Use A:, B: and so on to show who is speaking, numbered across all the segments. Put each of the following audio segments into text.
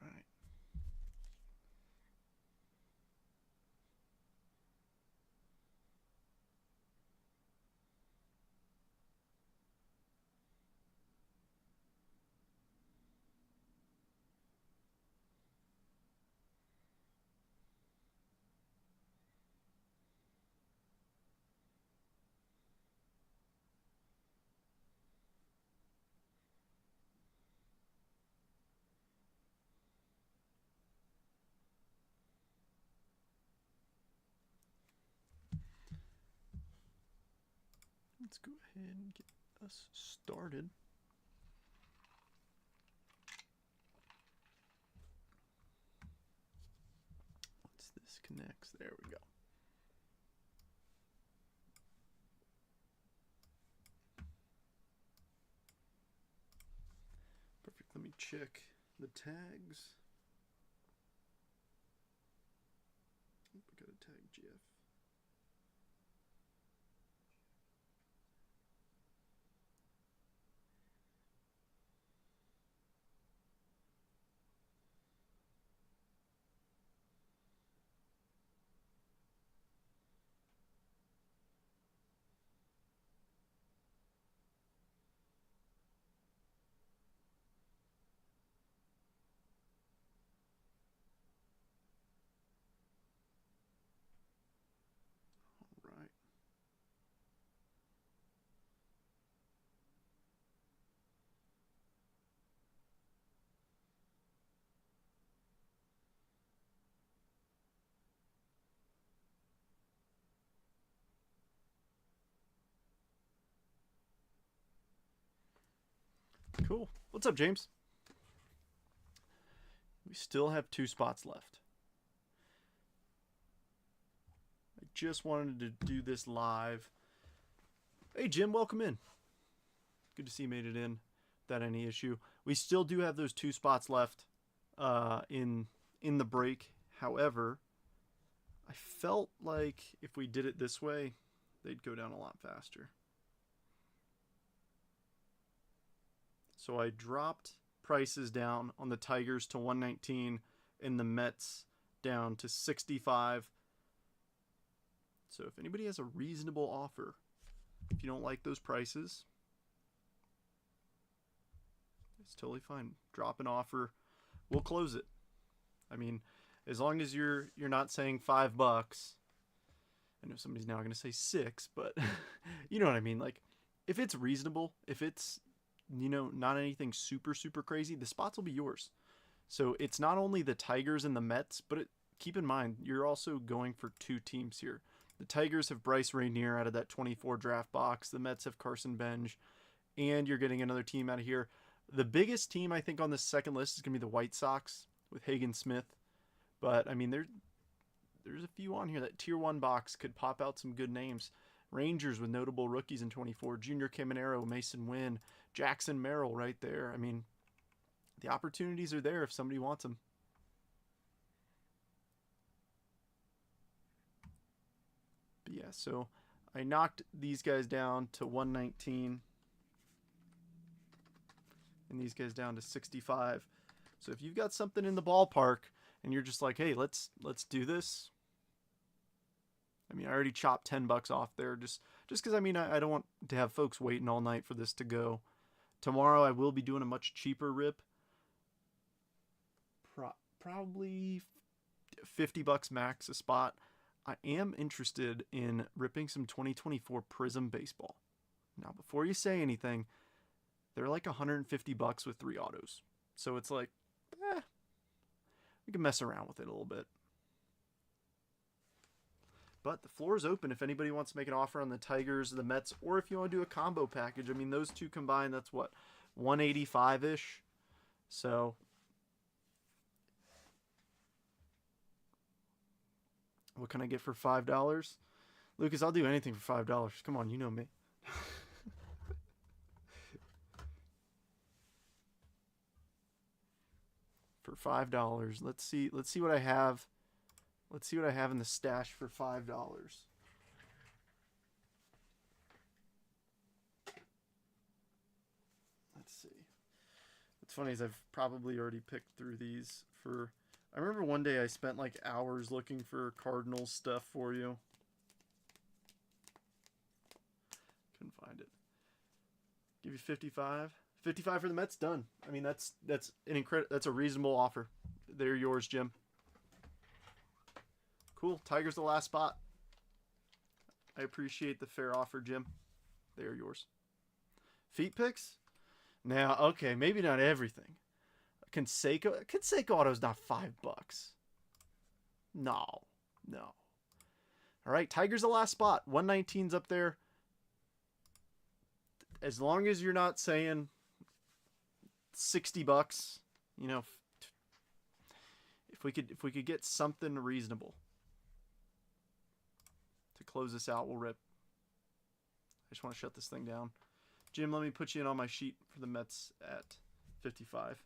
A: right. Let's go ahead and get us started. Once this connects, there we go. Perfect. Let me check the tags. We got a tag GF. All right. Cool. What's up, James? We still have 2 spots left. I just wanted to do this live. Hey, Jim, welcome in. Good to see you made it in without any issue. We still do have those 2 spots left in the break. However, I felt like if we did it this way, they'd go down a lot faster. So I dropped prices down on the Tigers to 119 and the Mets down to 65. So if anybody has a reasonable offer, if you don't like those prices, it's totally fine. Drop an offer. We'll close it. I mean, as long as you're not saying $5. I know somebody's now going to say 6, but you know what I mean. Like, if it's reasonable, if it's not anything super super crazy, the spots will be yours. So it's not only the Tigers and the Mets, but keep in mind you're also going for 2 teams here. The Tigers have Bryce Rainier out of that 24 draft box. The Mets have Carson Benj, and you're getting another team out of here. The biggest team I think on this second list is going to be the White Sox with Hagen Smith. But I mean, there's a few on here. That tier 1 box could pop out some good names. Rangers with notable rookies in 24. Junior Caminero, Mason Wynn, Jackson Merrill right there. I mean, the opportunities are there if somebody wants them. But yeah, so I knocked these guys down to 119 and these guys down to 65. So if you've got something in the ballpark and you're just like, hey, let's do this. I mean, I already chopped $10 off there just because I mean I don't want to have folks waiting all night for this to go. Tomorrow I will be doing a much cheaper rip. Probably $50 max a spot. I am interested in ripping some 2024 Prism baseball. Now, before you say anything, they're like $150 with 3 autos. So it's like, we can mess around with it a little bit. But the floor is open if anybody wants to make an offer on the Tigers, the Mets, or if you want to do a combo package. I mean, those 2 combined, that's what, 185-ish? So what can I get for $5? Lucas, I'll do anything for $5. Come on, you know me. For $5. Let's see what I have. Let's see what I have in the stash for $5. Let's see. Let's What's funny is I've probably already picked through these for... I remember one day I spent like hours looking for Cardinals stuff for you. Couldn't find it. Give you 55. 55 for the Mets, done. I mean, that's a reasonable offer. They're yours, Jim. Cool. Tigers the last spot. I appreciate the fair offer, Jim. They are yours. Feet picks? Now, okay, maybe not everything. Canseco auto's not $5. No. All right, Tigers the last spot. 119's up there. As long as you're not saying $60, you know, if we could get something reasonable to close this out, we'll rip. I just want to shut this thing down. Jim, let me put you in on my sheet for the Mets at 55.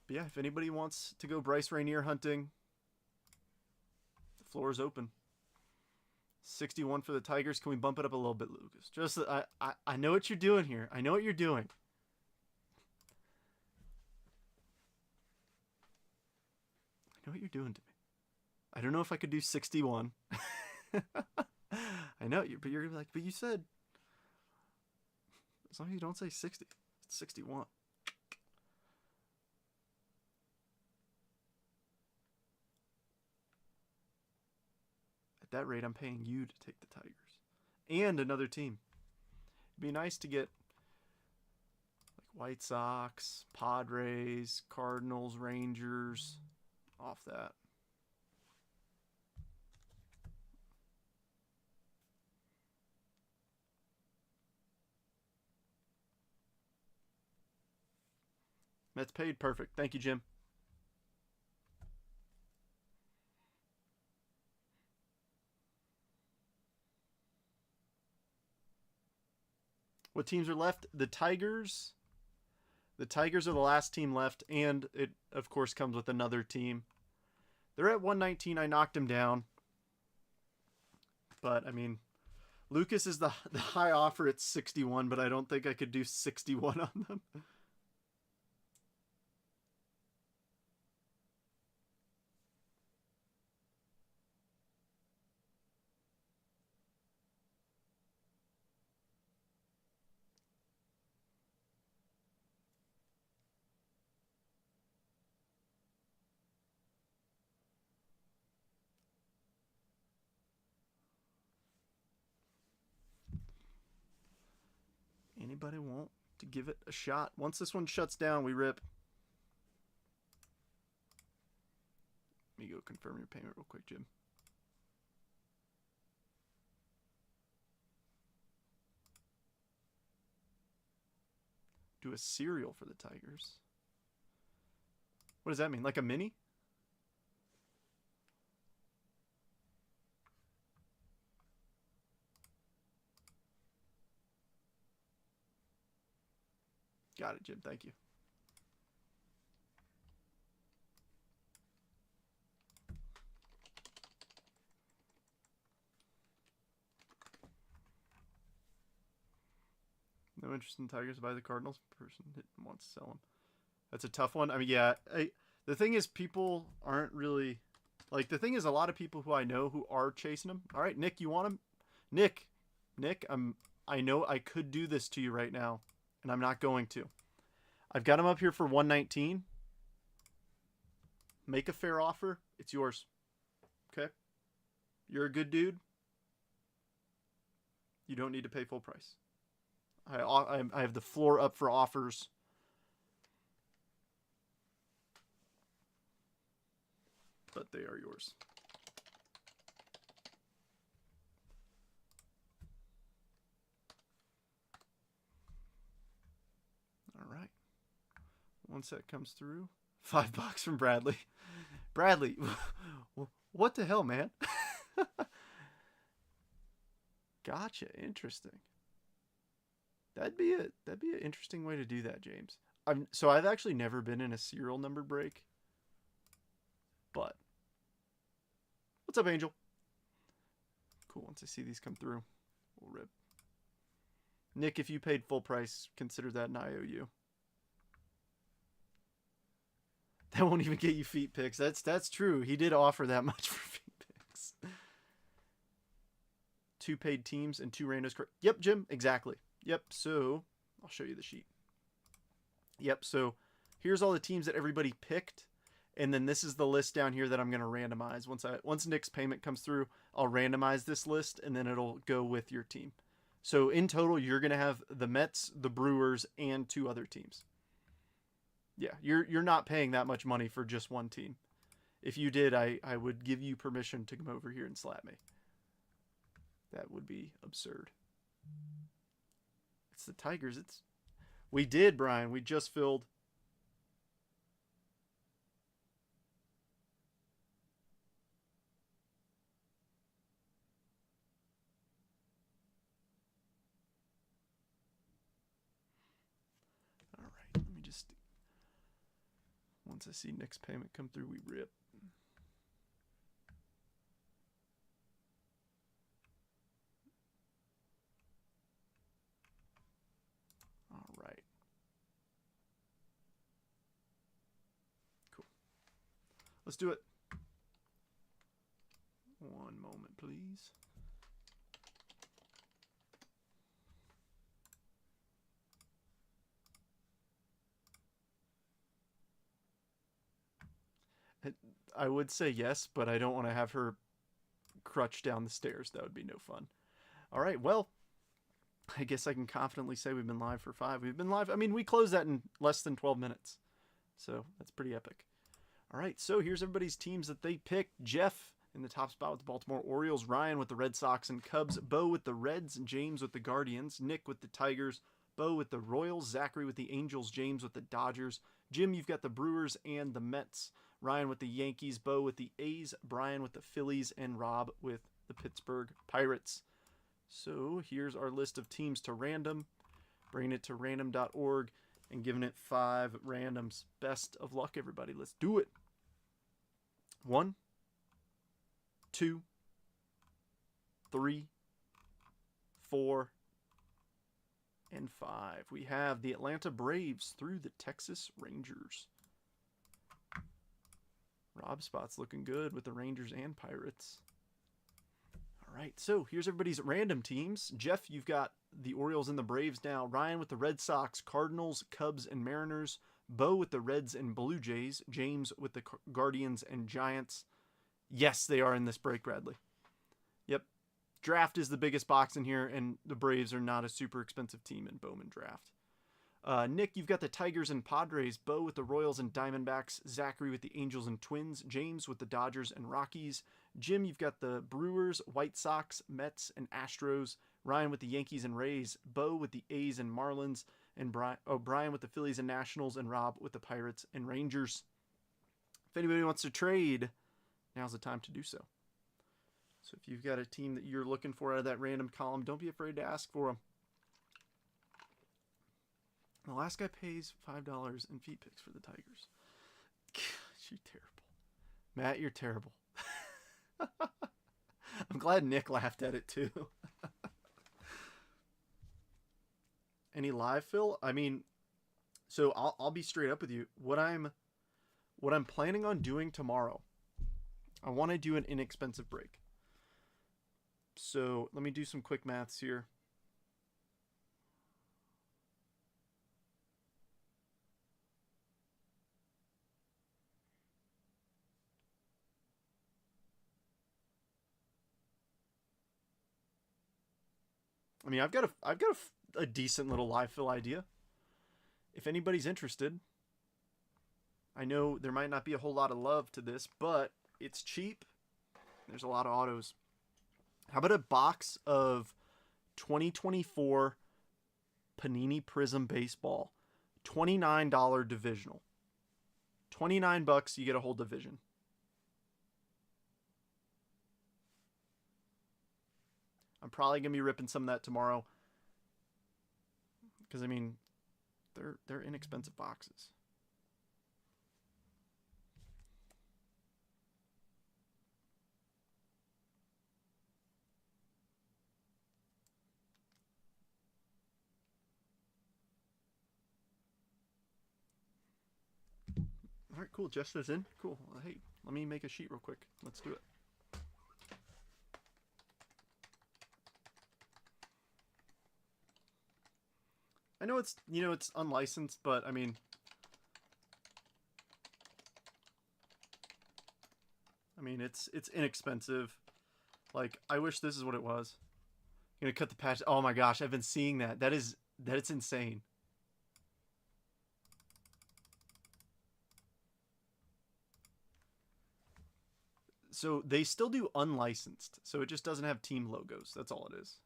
A: But yeah, if anybody wants to go Bryce Rainier hunting, the floor is open. 61 for the Tigers. Can we bump it up a little bit, Lucas? Just I know what you're doing here. I know what you're doing. I know what you're doing to me. I don't know if I could do 61. I know you, but you're like, but you said as long as you don't say 60, it's 61. At that rate, I'm paying you to take the Tigers and another team. It'd be nice to get like White Sox, Padres, Cardinals, Rangers off that. Mets paid. Perfect. Thank you, Jim. What teams are left? The Tigers. The Tigers are the last team left, and it, of course, comes with another team. They're at 119. I knocked him down. But, I mean, Lucas is the high offer at 61, but I don't think I could do 61 on them. Anybody want to give it a shot? Once this one shuts down, we rip. Let me go confirm your payment real quick, Jim. Do a cereal for the Tigers. What does that mean? Like a mini? Got it, Jim. Thank you. No interest in Tigers by the Cardinals. Person wants to sell them. That's a tough one. I mean, yeah. The thing is, people aren't really... Like, the thing is, a lot of people who I know who are chasing them. All right, Nick, you want him? Nick, I know I could do this to you right now, and I'm not going to. I've got him up here for 119. Make a fair offer. It's yours. Okay? You're a good dude. You don't need to pay full price. I have the floor up for offers. But they are yours. All right. Once that comes through, $5 from Bradley. Bradley, what the hell, man? Gotcha. Interesting. That'd be an interesting way to do that, James. So I've actually never been in a serial number break. But what's up, Angel? Cool. Once I see these come through, we'll rip. Nick, if you paid full price, consider that an IOU. That won't even get you feet picks. That's true. He did offer that much for feet picks. 2 paid teams and 2 randos. Yep, Jim, exactly. Yep, so I'll show you the sheet. Yep, so here's all the teams that everybody picked. And then this is the list down here that I'm going to randomize. Once Nick's payment comes through, I'll randomize this list, and then it'll go with your team. So in total, you're going to have the Mets, the Brewers, and 2 other teams. Yeah, you're not paying that much money for just one team. If you did, I would give you permission to come over here and slap me. That would be absurd. It's the Tigers. We did, Brian. We just filled. All right. Let me just. Once I see Nick's payment come through, we rip. All right. Cool. Let's do it. One moment, please. I would say yes, but I don't want to have her crutch down the stairs. That would be no fun. All right, well, I guess I can confidently say we've been live for 5. We've been live. I mean, we closed that in less than 12 minutes. So that's pretty epic. All right, so here's everybody's teams that they picked. Jeff in the top spot with the Baltimore Orioles. Ryan with the Red Sox and Cubs. Bo with the Reds. James with the Guardians. Nick with the Tigers. Bo with the Royals. Zachary with the Angels. James with the Dodgers. Jim, you've got the Brewers and the Mets. Ryan with the Yankees. Bo with the A's. Brian with the Phillies. And Rob with the Pittsburgh Pirates. So here's our list of teams to random. Bringing it to random.org and giving it 5 randoms. Best of luck, everybody. Let's do it. 1, 2, 3, 4, and 5. We have the Atlanta Braves through the Texas Rangers. Rob's spot's looking good with the Rangers and Pirates. All right, so here's everybody's random teams. Jeff, you've got the Orioles and the Braves now. Ryan with the Red Sox, Cardinals, Cubs, and Mariners. Bo with the Reds and Blue Jays. James with the Guardians and Giants. Yes, they are in this break, Bradley. Yep. Draft is the biggest box in here, and the Braves are not a super expensive team in Bowman Draft. Nick, you've got the Tigers and Padres. Bo with the Royals and Diamondbacks. Zachary with the Angels and Twins. James with the Dodgers and Rockies. Jim, you've got the Brewers, White Sox, Mets, and Astros. Ryan with the Yankees and Rays. Bo with the A's and Marlins. And Brian with the Phillies and Nationals. And Rob with the Pirates and Rangers. If anybody wants to trade, now's the time to do so. So if you've got a team that you're looking for out of that random column, don't be afraid to ask for them. The last guy pays $5 in feet picks for the Tigers. You're terrible. Matt, you're terrible. I'm glad Nick laughed at it too. Any live fill? I mean, so I'll be straight up with you. What I'm planning on doing tomorrow, I want to do an inexpensive break. So let me do some quick maths here. I mean, I've got a decent little live fill idea. If anybody's interested, I know there might not be a whole lot of love to this, but it's cheap. There's a lot of autos. How about a box of 2024 Panini Prism Baseball? $29 divisional. $29, you get a whole division. I'm probably going to be ripping some of that tomorrow. Because, I mean, they're inexpensive boxes. right, cool. Jester's in. Cool. Well, hey, let me make a sheet real quick. Let's do it. I know it's, you know, it's unlicensed, but I mean, it's inexpensive. Like, I wish this is what it was. I'm gonna cut the patch. Oh my gosh, I've been seeing that. That's insane. So they still do unlicensed. So it just doesn't have team logos. That's all it is.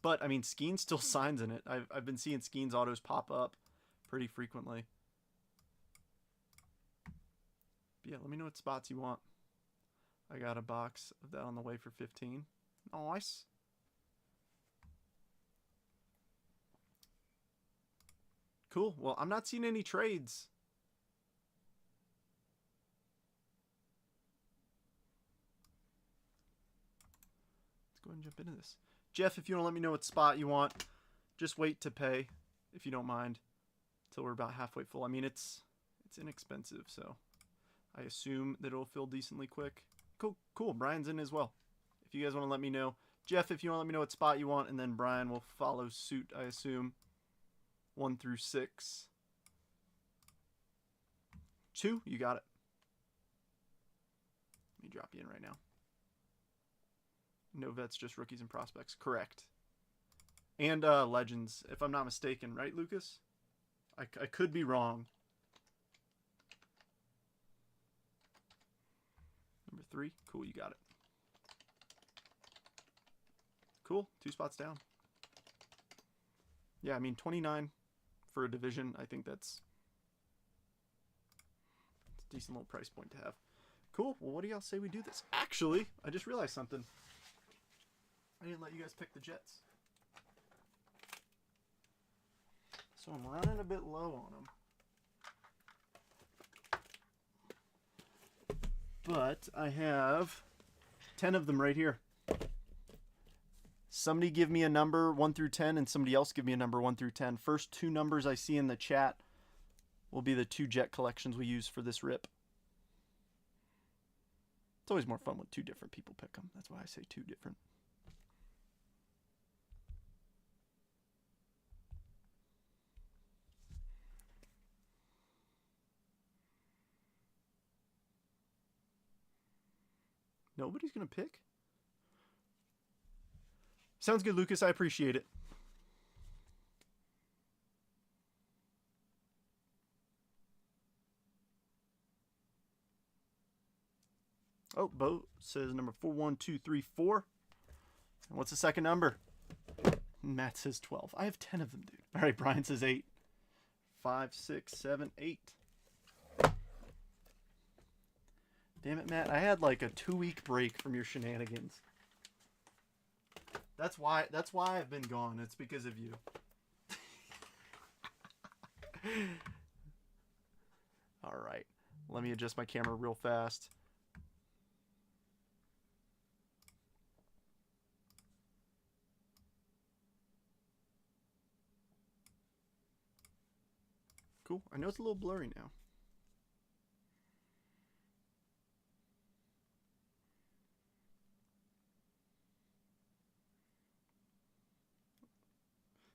A: But I mean, Skeen still signs in it. I've been seeing Skeen's autos pop up pretty frequently. But yeah, let me know what spots you want. I got a box of that on the way for 15. Nice. Cool. Well, I'm not seeing any trades. Let's go ahead and jump into this. Jeff, if you want to let me know what spot you want, just wait to pay, if you don't mind, until we're about halfway full. I mean, it's inexpensive, so I assume that it'll fill decently quick. Cool. Brian's in as well. If you guys want to let me know. Jeff, if you want to let me know what spot you want, and then Brian will follow suit, I assume. 1 through 6. 2, you got it. Let me drop you in right now. No vets, just rookies and prospects. Correct. And legends, if I'm not mistaken. Right, Lucas? I could be wrong. Number 3. Cool, you got it. Cool. 2 spots down. Yeah, I mean, 29 for a division. I think that's a decent little price point to have. Cool. Well, what do y'all say we do this? Actually, I just realized something. I didn't let you guys pick the Jets. So I'm running a bit low on them. But I have 10 of them right here. Somebody give me a number 1 through 10, and somebody else give me a number 1 through 10. First 2 numbers I see in the chat will be the 2 Jet collections we use for this rip. It's always more fun when 2 different people pick them. That's why I say 2 different. Nobody's going to pick? Sounds good, Lucas. I appreciate it. Oh, Bo says number 41234. And what's the second number? Matt says 12. I have 10 of them, dude. All right, Brian says 8. 5, 6, 7, 8. Damn it, Matt. I had like a 2-week break from your shenanigans. That's why I've been gone. It's because of you. All right. Let me adjust my camera real fast. Cool. I know it's a little blurry now.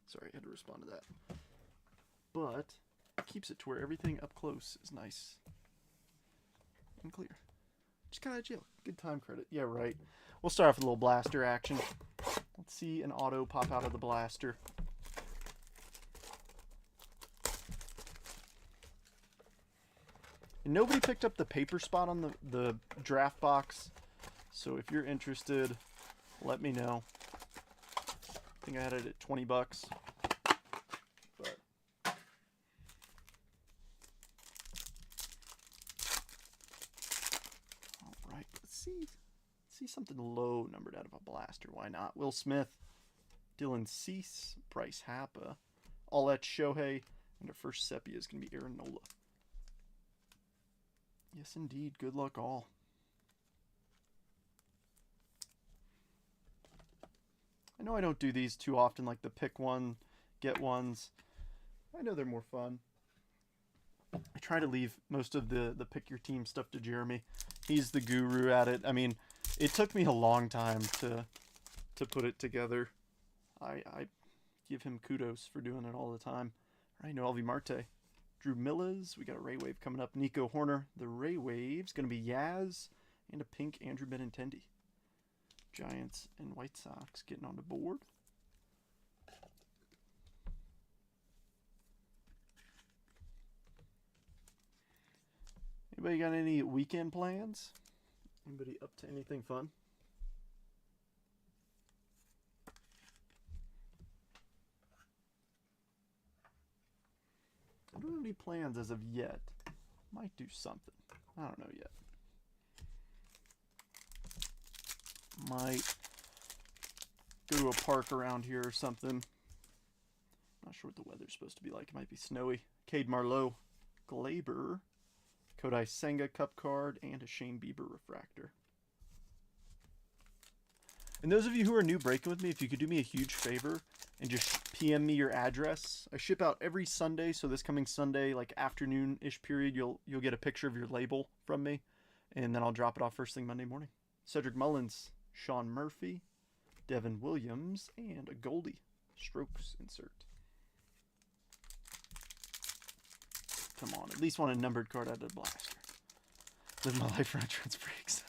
A: Sorry, I had to respond to that. But it keeps it to where everything up close is nice and clear. Just kind of chill. Good time credit. Yeah, right. We'll start off with a little blaster action. Let's see an auto pop out of the blaster. And nobody picked up the paper spot on the draft box. So if you're interested, let me know. I think I had it at 20 bucks. But all right, let's see something low numbered out of a blaster. Why not? Will Smith, Dylan Cease, Bryce Happa, all that Shohei, and our first sepia is going to be Aaron Nola. Yes, indeed. Good luck all. I know I don't do these too often, like the pick one, get ones. I know they're more fun. I try to leave most of the pick your team stuff to Jeremy. He's the guru at it. I mean, it took me a long time to put it together. I give him kudos for doing it all the time. All right, Noelvi Marte. Drew Millas. We got a Ray Wave coming up. Nico Horner. The Ray Wave's going to be Yaz and a pink Andrew Benintendi. Giants and White Sox getting on the board. Anybody got any weekend plans? Anybody up to anything fun? I don't have any plans as of yet. Might do something. I don't know yet. Might go to a park around here or something. Not sure what the weather's supposed to be like. It might be snowy. Cade Marlowe, Glaber, Kodai Senga Cup card, and a Shane Bieber refractor. And those of you who are new breaking with me, if you could do me a huge favor and just PM me your address. I ship out every Sunday, so this coming Sunday, like afternoon-ish period, you'll get a picture of your label from me, and then I'll drop it off first thing Monday morning. Cedric Mullins, Sean Murphy, Devin Williams, and a Goldie Strokes insert. Come on, at least want a numbered card out of the blaster. Live my life for insurance breaks.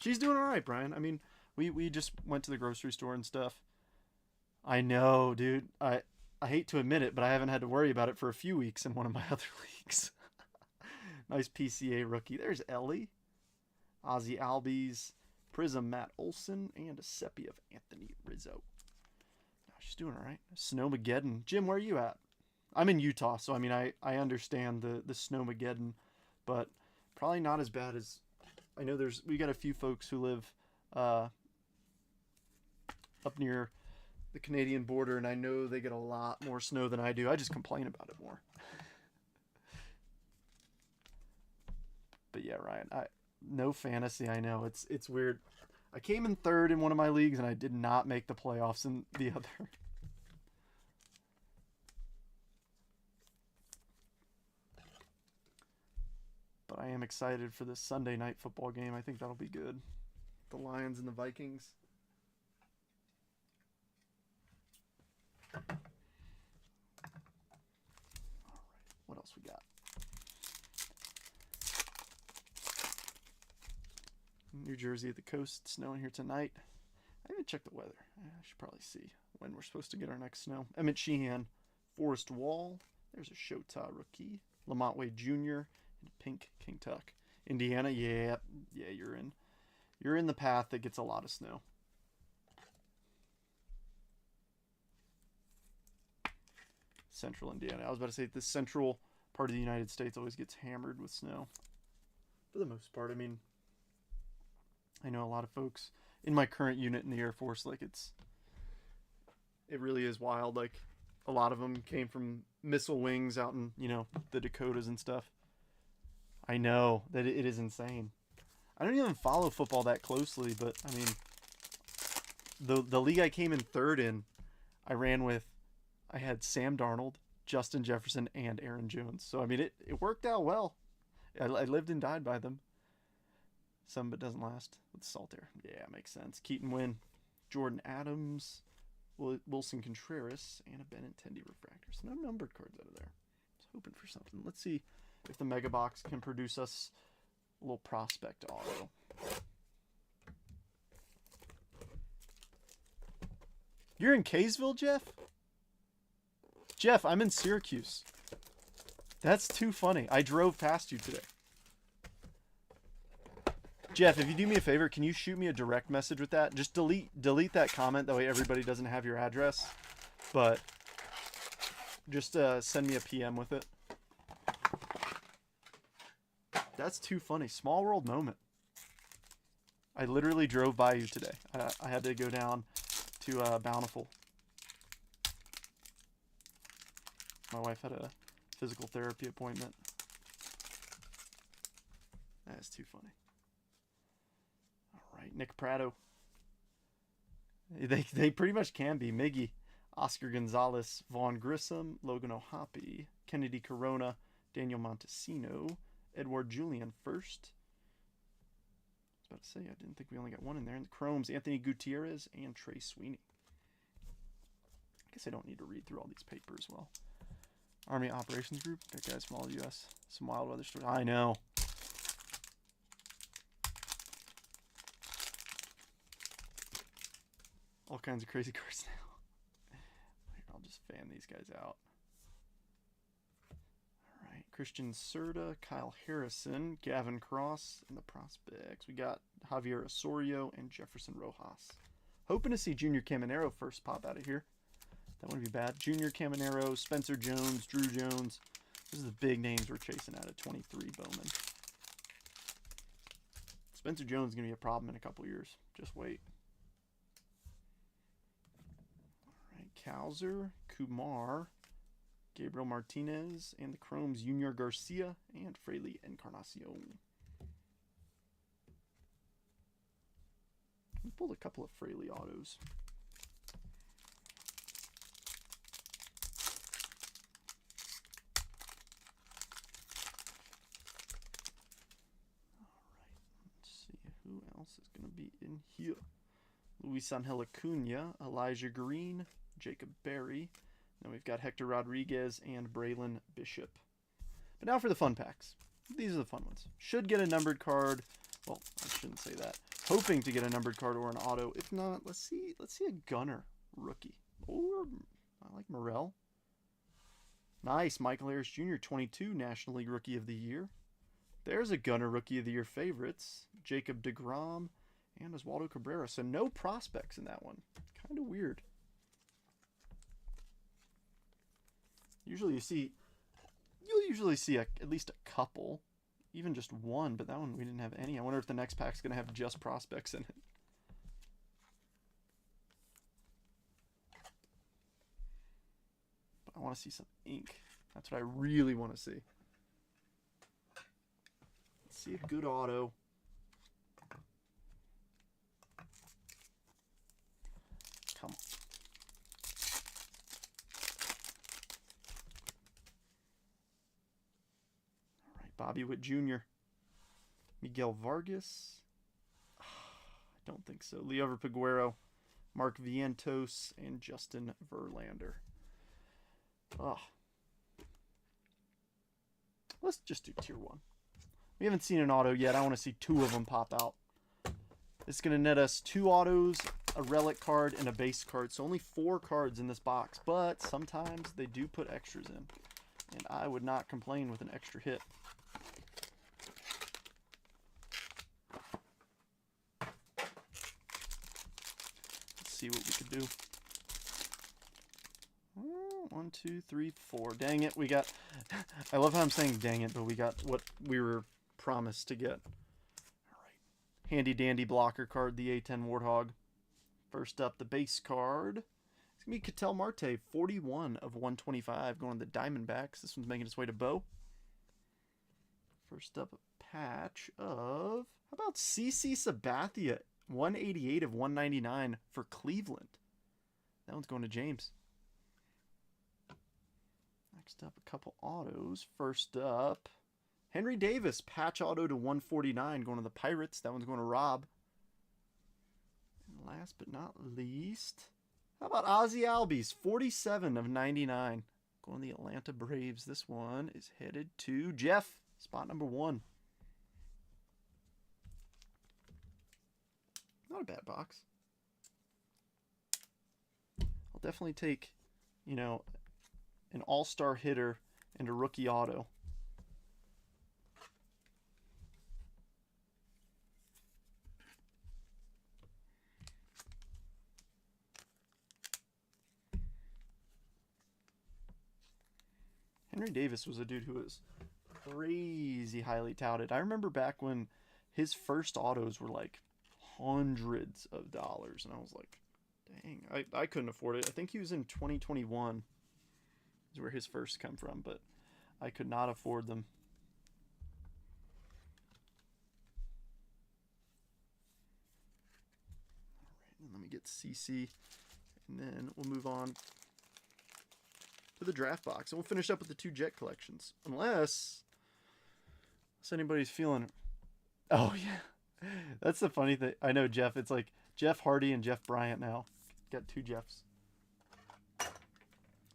A: She's doing all right, Brian. I mean, we just went to the grocery store and stuff. I know, dude. I hate to admit it, but I haven't had to worry about it for a few weeks in one of my other leagues. Nice PCA rookie. There's Ellie. Ozzy Albies. Prism Matt Olson. And a Seppi of Anthony Rizzo. Oh, she's doing all right. Snowmageddon. Jim, where are you at? I'm in Utah, so I mean, I understand the Snowmageddon, but probably not as bad as... I know we got a few folks who live up near the Canadian border, and I know they get a lot more snow than I do. I just complain about it more. But yeah, Ryan, no fantasy, I know. It's weird. I came in third in one of my leagues, and I did not make the playoffs in the other. But I am excited for this Sunday night football game. I think that'll be good. The Lions and the Vikings. All right, what else we got? New Jersey at the coast, snowing here tonight. I haven't checked the weather. I should probably see when we're supposed to get our next snow. Emmett Sheehan, Forrest Wall. There's a Shota rookie. Lamont Wade Jr. and Pink King Tuck. Indiana, yeah, you're in the path that gets a lot of snow. Central Indiana. I was about to say the central part of the United States always gets hammered with snow. For the most part, I mean, I know a lot of folks in my current unit in the Air Force, like it really is wild. Like a lot of them came from missile wings out in, the Dakotas and stuff. I know that it is insane. I don't even follow football that closely, but I mean, the league I came in third in, I had Sam Darnold, Justin Jefferson, and Aaron Jones. So I mean, it worked out well. I lived and died by them. Some of it doesn't last with salt air. Yeah, makes sense. Keaton Wynn, Jordan Adams, Wilson Contreras, and a Benintendi refractor. So no numbered cards out of there. I was hoping for something. Let's see if the Mega Box can produce us a little prospect auto. You're in Kaysville, Jeff? Jeff, I'm in Syracuse. That's too funny. I drove past you today. Jeff, if you do me a favor, can you shoot me a direct message with that? Just delete that comment. That way everybody doesn't have your address. But just send me a PM with it. That's too funny. Small world moment. I literally drove by you today. I had to go down to Bountiful. My wife had a physical therapy appointment. That is too funny. All right, Nick Prado. They pretty much can be. Miggy, Oscar Gonzalez, Vaughn Grissom, Logan O'Hoppe, Kennedy Corona, Daniel Montesino, Edward Julian first. I was about to say, I didn't think we only got one in there. And the Chromes, Anthony Gutierrez and Trey Sweeney. I guess I don't need to read through all these papers. Well, Army Operations Group, got guys from all the U.S. Some wild weather stories. I know. All kinds of crazy cards now. Here, I'll just fan these guys out. All right, Christian Serta, Kyle Harrison, Gavin Cross, and the prospects. We got Javier Osorio and Jefferson Rojas. Hoping to see Junior Caminero first pop out of here. That wouldn't be bad. Junior Caminero, Spencer Jones, Drew Jones. Those are the big names we're chasing out of 23 Bowman. Spencer Jones is going to be a problem in a couple years. Just wait. All right, Kowser, Kumar, Gabriel Martinez, and the Chromes, Junior Garcia, and Fraley Encarnacion. We pulled a couple of Fraley autos. Who else is going to be in here? Luis Angel Acuna, Elijah Green, Jacob Berry. Then we've got Hector Rodriguez and Braylon Bishop. But now for the fun packs. These are the fun ones. Should get a numbered card. Well, I shouldn't say that. Hoping to get a numbered card or an auto. If not, let's see a Gunner rookie. Or I like Morel. Nice, Michael Harris Jr., 22, National League Rookie of the Year. There's a Gunner Rookie of the Year favorites. Jacob deGrom and Oswaldo Cabrera. So no prospects in that one. Kind of weird. You'll usually see at least a couple. Even just one, but that one we didn't have any. I wonder if the next pack's going to have just prospects in it. But I want to see some ink. That's what I really want to see. See a good auto. Come on. All right, Bobby Witt Jr. Miguel Vargas. I don't think so. Liover Peguero, Mark Vientos, and Justin Verlander. Let's just do tier 1. We haven't seen an auto yet. I want to see 2 of them pop out. It's going to net us 2 autos, a relic card, and a base card. So only 4 cards in this box. But sometimes they do put extras in. And I would not complain with an extra hit. Let's see what we could do. 1, 2, 3, 4. Dang it, we got... I love how I'm saying dang it, but we got what we were promised to get. All right. Handy dandy blocker card, the A10 Warthog. First up, the base card. It's going to be Ketel Marte, 41 of 125, going to the Diamondbacks. This one's making its way to Bo. First up, a patch of... How about CC Sabathia, 188 of 199 for Cleveland. That one's going to James. Next up, a couple autos. First up, Henry Davis, patch auto to 149, going to the Pirates. That one's going to Rob. And last but not least, how about Ozzie Albies, 47 of 99, going to the Atlanta Braves. This one is headed to Jeff, spot number 1. Not a bad box. I'll definitely take, an all-star hitter and a rookie auto. Henry Davis was a dude who was crazy highly touted. I remember back when his first autos were like hundreds of dollars, and I was like, dang, I couldn't afford it. I think he was in 2021 is where his first come from, but I could not afford them. All right, and let me get CC, and then we'll move on to for the draft box. And we'll finish up with the 2 Jet collections. Unless anybody's feeling... Oh, yeah. That's the funny thing. I know, Jeff. It's like Jeff Hardy and Jeff Bryant now. Got 2 Jeffs.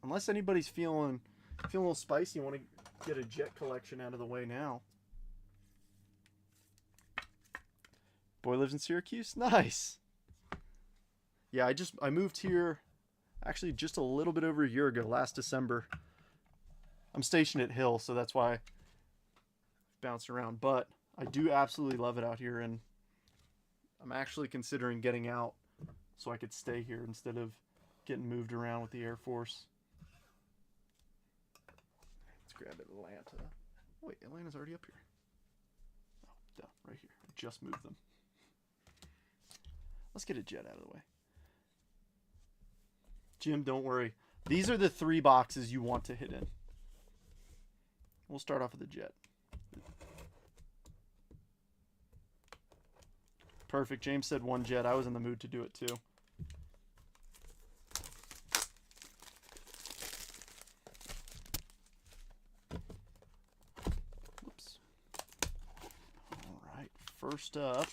A: Unless anybody's feeling a little spicy, want to get a Jet collection out of the way now. Boy lives in Syracuse? Nice. Yeah, I moved here actually just a little bit over a year ago, last December. I'm stationed at Hill, so that's why I bounce around. But I do absolutely love it out here, and I'm actually considering getting out so I could stay here instead of getting moved around with the Air Force. Let's grab Atlanta. Wait, Atlanta's already up here. Oh, duh, right here. I just moved them. Let's get a Jet out of the way. Jim, don't worry. These are the 3 boxes you want to hit in. We'll start off with the Jet. Perfect. James said 1 Jet. I was in the mood to do it too. Whoops. All right. First up,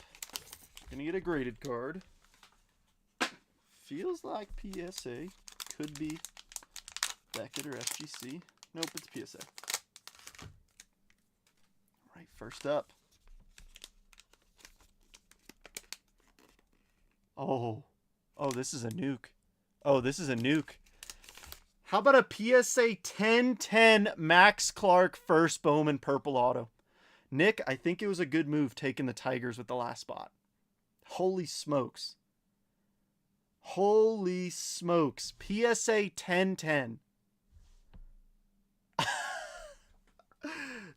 A: gonna get a graded card. Feels like PSA. Could be Beckett or FGC. Nope, it's PSA. All right, first up. Oh, this is a nuke. Oh, this is a nuke. How about a PSA 1010 Max Clark first Bowman purple auto? Nick, I think it was a good move taking the Tigers with the last spot. Holy smokes. Holy smokes. PSA 1010.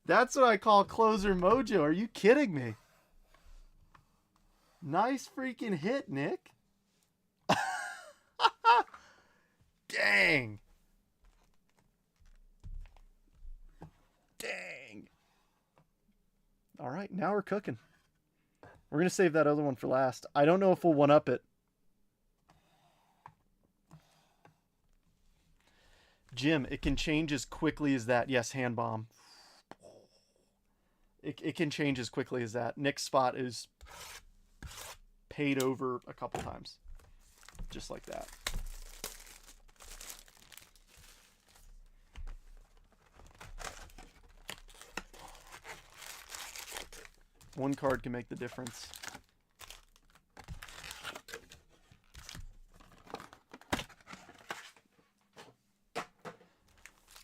A: That's what I call closer mojo. Are you kidding me? Nice freaking hit, Nick. Dang. Dang. All right, now we're cooking. We're going to save that other one for last. I don't know if we'll one-up it. Jim, it can change as quickly as that. Yes, hand bomb. It can change as quickly as that. Nick's spot is paid over a couple times. Just like that. One card can make the difference.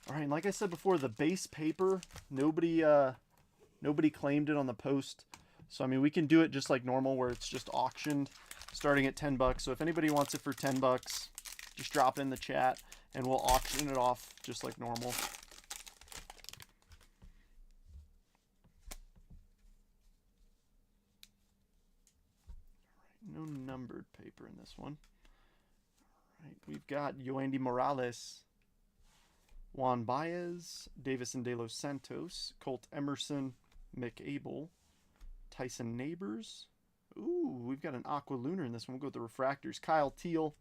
A: All right, and like I said before, the base paper, nobody claimed it on the post. So I mean, we can do it just like normal, where it's just auctioned, starting at $10. So if anybody wants it for $10, just drop it in the chat, and we'll auction it off just like normal. No numbered paper in this one. All right, we've got Yoandy Morales, Juan Baez, Davison De Los Santos, Colt Emerson, Mick Abel, Tyson Neighbors. Ooh, we've got an Aqua Lunar in this one. We'll go with the refractors. Kyle Teal.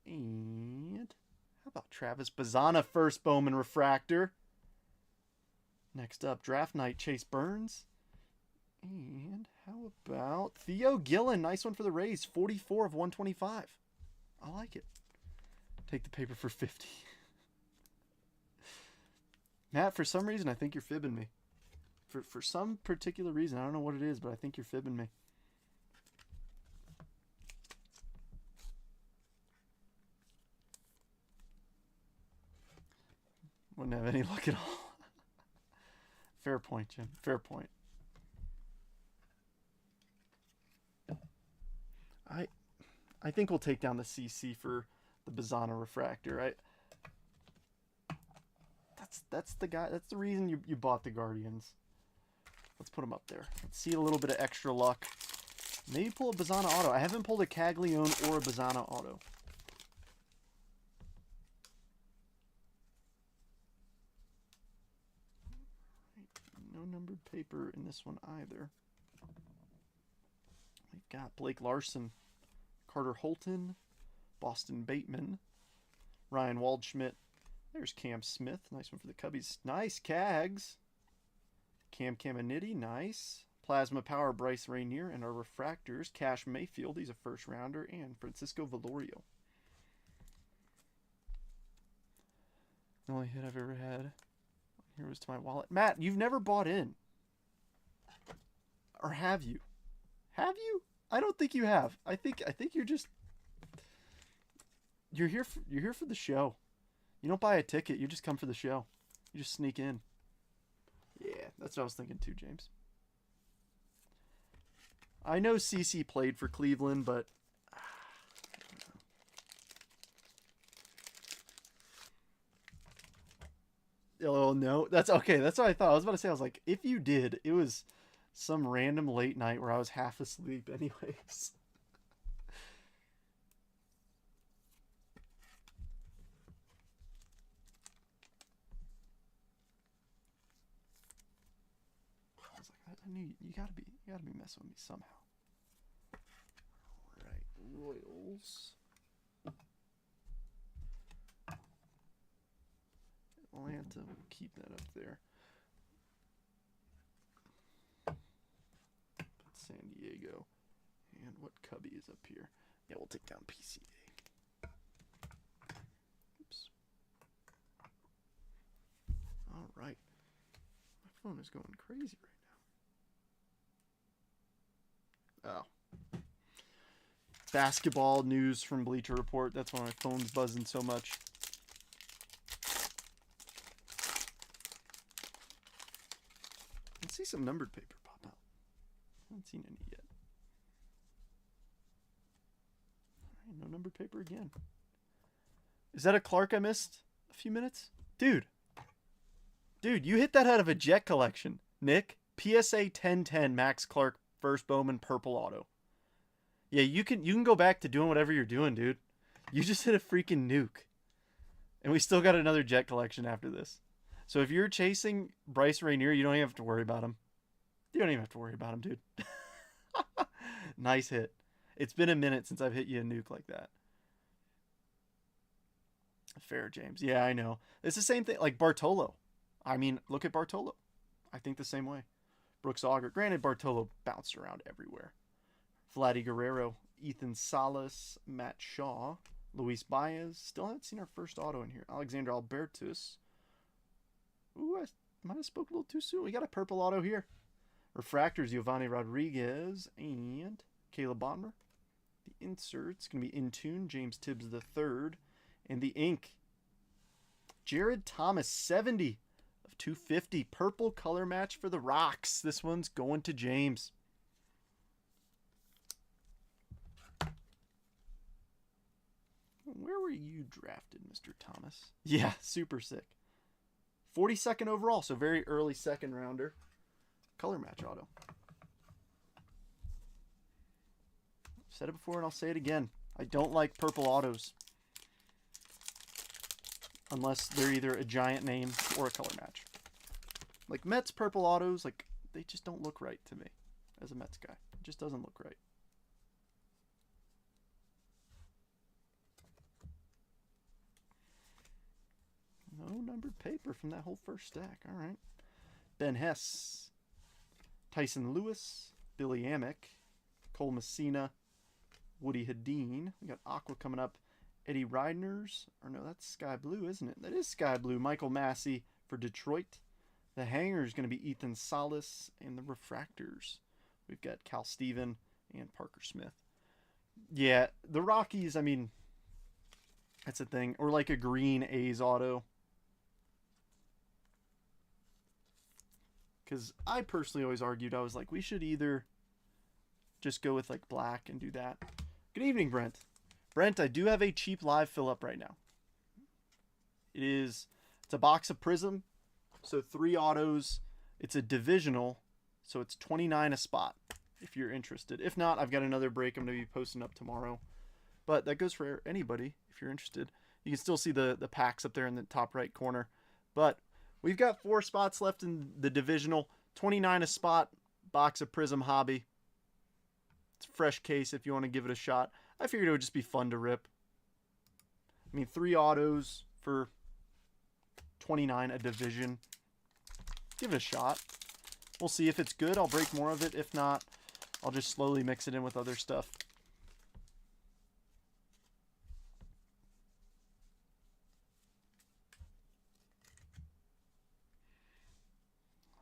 A: And how about Travis Bazzana, first Bowman refractor. Next up, Draft Night, Chase Burns. And how about Theo Gillen? Nice one for the Rays. 44 of 125. I like it. Take the paper for 50. Matt, for some reason, I think you're fibbing me. For some particular reason. I don't know what it is, but I think you're fibbing me. Wouldn't have any luck at all. Fair point, Jim. Fair point. I think we'll take down the CC for the Bazzana refractor. That's the guy. That's the reason you bought the Guardians. Let's put him up there. Let's see a little bit of extra luck. Maybe pull a Bazzana auto. I haven't pulled a Caglione or a Bazzana auto. No numbered paper in this one either. We've got Blake Larson, Carter Holton, Boston Bateman, Ryan Waldschmidt, There's Cam Smith. Nice one for the Cubbies. Nice. Cags. Cam Caminiti. Nice. Plasma Power, Bryce Rainier. And our refractors, Cash Mayfield. He's a first rounder. And Francisco Valorio. The only hit I've ever had here was to my wallet. Matt, you've never bought in. Or have you? Have you? I don't think you have. I think you're just... You're here for the show. You don't buy a ticket. You just come for the show. You just sneak in. Yeah, that's what I was thinking too, James. I know CC played for Cleveland, but... Oh, no. That's okay. That's what I thought. I was about to say, I was like, if you did, it was some random late night where I was half asleep anyways. I was like, I knew you gotta be messing with me somehow. All right, Royals. Atlanta, we'll keep that up there. Put San Diego. And what Cubby is up here? Yeah, we'll take down PCA. Oops. All right. My phone is going crazy right now. Oh. Basketball news from Bleacher Report. That's why my phone's buzzing so much. See some numbered paper pop out. I haven't seen any yet. All right, no numbered paper again. Is that a Clark I missed a few minutes? Dude, you hit that out of a Jet collection. Nick, PSA 1010 Max Clark first Bowman purple auto. Yeah, you can go back to doing whatever you're doing, dude. You just hit a freaking nuke. And we still got another Jet collection after this. So if you're chasing Bryce Rainier, you don't even have to worry about him. You don't even have to worry about him, dude. Nice hit. It's been a minute since I've hit you a nuke like that. Fair, James. Yeah, I know. It's the same thing. Like Bartolo. I mean, look at Bartolo. I think the same way. Brooks Auger. Granted, Bartolo bounced around everywhere. Vladdy Guerrero. Ethan Salas. Matt Shaw. Luis Baez. Still haven't seen our first auto in here. Alexander Albertus. Ooh, I might have spoke a little too soon. We got a purple auto here. Refractors, Giovanni Rodriguez and Caleb Bonner. The insert's going to be In Tune, James Tibbs III. And the ink, Jared Thomas, 70 of 250. Purple color match for the Rocks. This one's going to James. Where were you drafted, Mr. Thomas? Yeah, super sick. 42nd overall, so very early second rounder. Color match auto. I've said it before and I'll say it again. I don't like purple autos. Unless they're either a giant name or a color match. Like Mets purple autos, like they just don't look right to me as a Mets guy. It just doesn't look right. No numbered paper from that whole first stack. All right. Ben Hess, Tyson Lewis, Billy Amick, Cole Messina, Woody Hedin. We got Aqua coming up. Eddie Riders. Or no, that's Sky Blue, isn't it? That is Sky Blue. Michael Massey for Detroit. The hanger is going to be Ethan Salas. And the refractors, we've got Cal Steven and Parker Smith. Yeah, the Rockies, I mean, that's a thing. Or like a green A's auto. Because I personally always argued, I was like, we should either just go with like black and do that. Good evening, Brent. Brent, I do have a cheap live fill up right now. It's a box of Prism. So 3 autos. It's a divisional. So it's $29 a spot if you're interested. If not, I've got another break I'm going to be posting up tomorrow. But that goes for anybody if you're interested. You can still see the packs up there in the top right corner. But we've got 4 spots left in the divisional. $29 a spot. Box of Prism Hobby. It's a fresh case if you want to give it a shot. I figured it would just be fun to rip. I mean, 3 autos for $29 a division. Give it a shot. We'll see if it's good. I'll break more of it. If not, I'll just slowly mix it in with other stuff.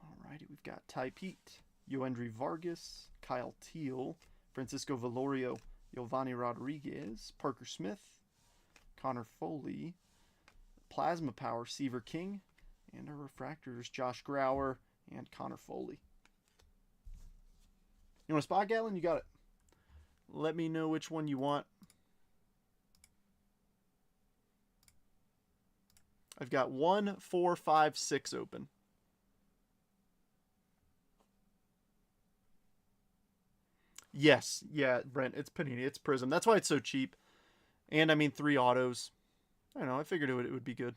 A: Alrighty, we've got Ty Pete, Yoendry Vargas, Kyle Teal, Francisco Velorio, Giovanni Rodriguez, Parker Smith, Connor Foley, Plasma Power, Seaver King, and our refractors, Josh Grauer and Connor Foley. You want a spot, Gatlin? You got it. Let me know which one you want. I've got 1, 4, 5, 6 open. Yes, yeah, Brent, it's Panini, it's Prism. That's why it's so cheap. And I mean 3 autos. I don't know, I figured it would be good.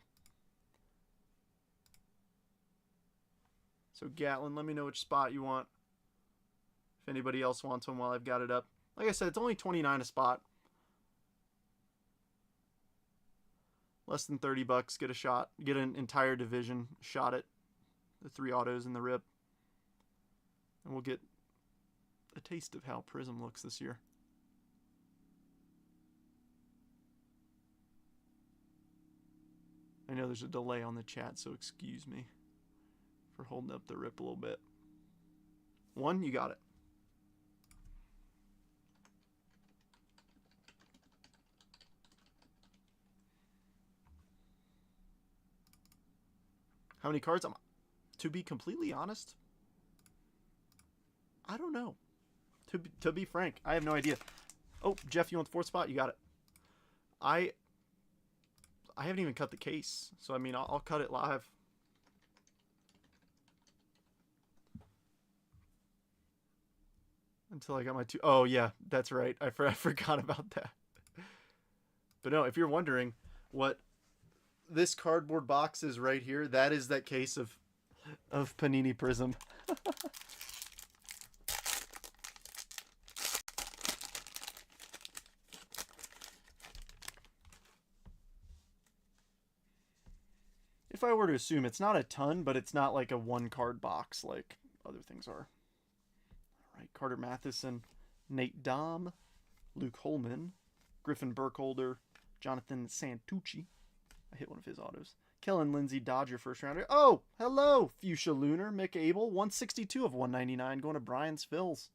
A: So Gatlin, let me know which spot you want. If anybody else wants one while I've got it up. Like I said, it's only $29 a spot. Less than $30, get a shot. Get an entire division shot at the 3 autos in the rip. And we'll get a taste of how Prism looks this year. I know there's a delay on the chat, so excuse me for holding up the rip a little bit. 1, you got it. How many cards? To be completely honest, I don't know. To be frank, I have no idea. Oh, Jeff, you want the 4th spot? You got it. I haven't even cut the case, so I mean, I'll cut it live. Until I got my 2. Oh, yeah, that's right. I forgot about that. But no, if you're wondering what this cardboard box is right here, that is that case of Panini Prism. If I were to assume, it's not a ton, but it's not like a 1-card box like other things are. All right, Carter Matheson, Nate Dom, Luke Holman, Griffin Burkholder, Jonathan Santucci. I hit one of his autos. Kellen Lindsay, Dodger first rounder. Oh, hello, Fuchsia Lunar, Mick Abel, 162 of 199, going to Brian's Phils.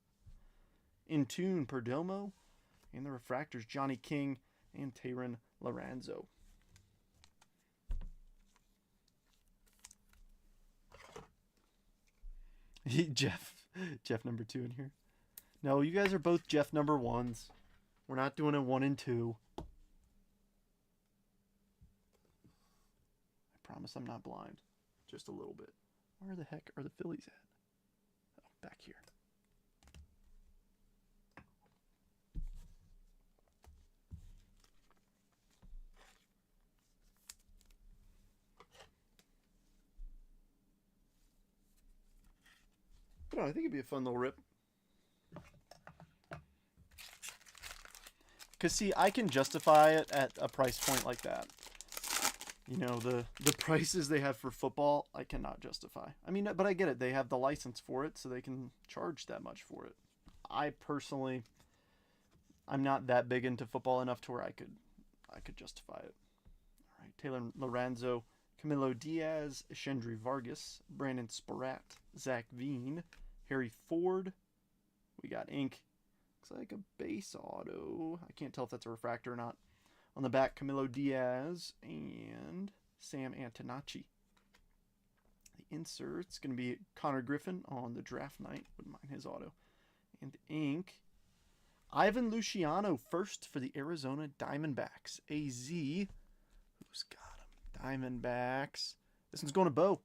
A: In Tune, Perdomo, and the refractors, Johnny King and Tayron Lorenzo. Jeff number 2 in here. No, you guys are both Jeff number 1s. We're not doing a 1 and 2. I promise I'm not blind. Just a little bit. Where the heck are the Phillies at? Oh, back here. But no, I think it'd be a fun little rip. Because, see, I can justify it at a price point like that. You know, the prices they have for football, I cannot justify. I mean, but I get it. They have the license for it, so they can charge that much for it. I personally, I'm not that big into football enough to where I could justify it. All right, Taylor Lorenzo, Camilo Diaz, Shendry Vargas, Brandon Sparat, Zach Veen, Harry Ford. We got ink. Looks like a base auto. I can't tell if that's a refractor or not. On the back, Camilo Diaz and Sam Antonacci. The insert's going to be Connor Griffin on the draft night. Wouldn't mind his auto. And ink, Ivan Luciano first for the Arizona Diamondbacks. AZ. Who's got him? Diamondbacks. This one's going to Bo.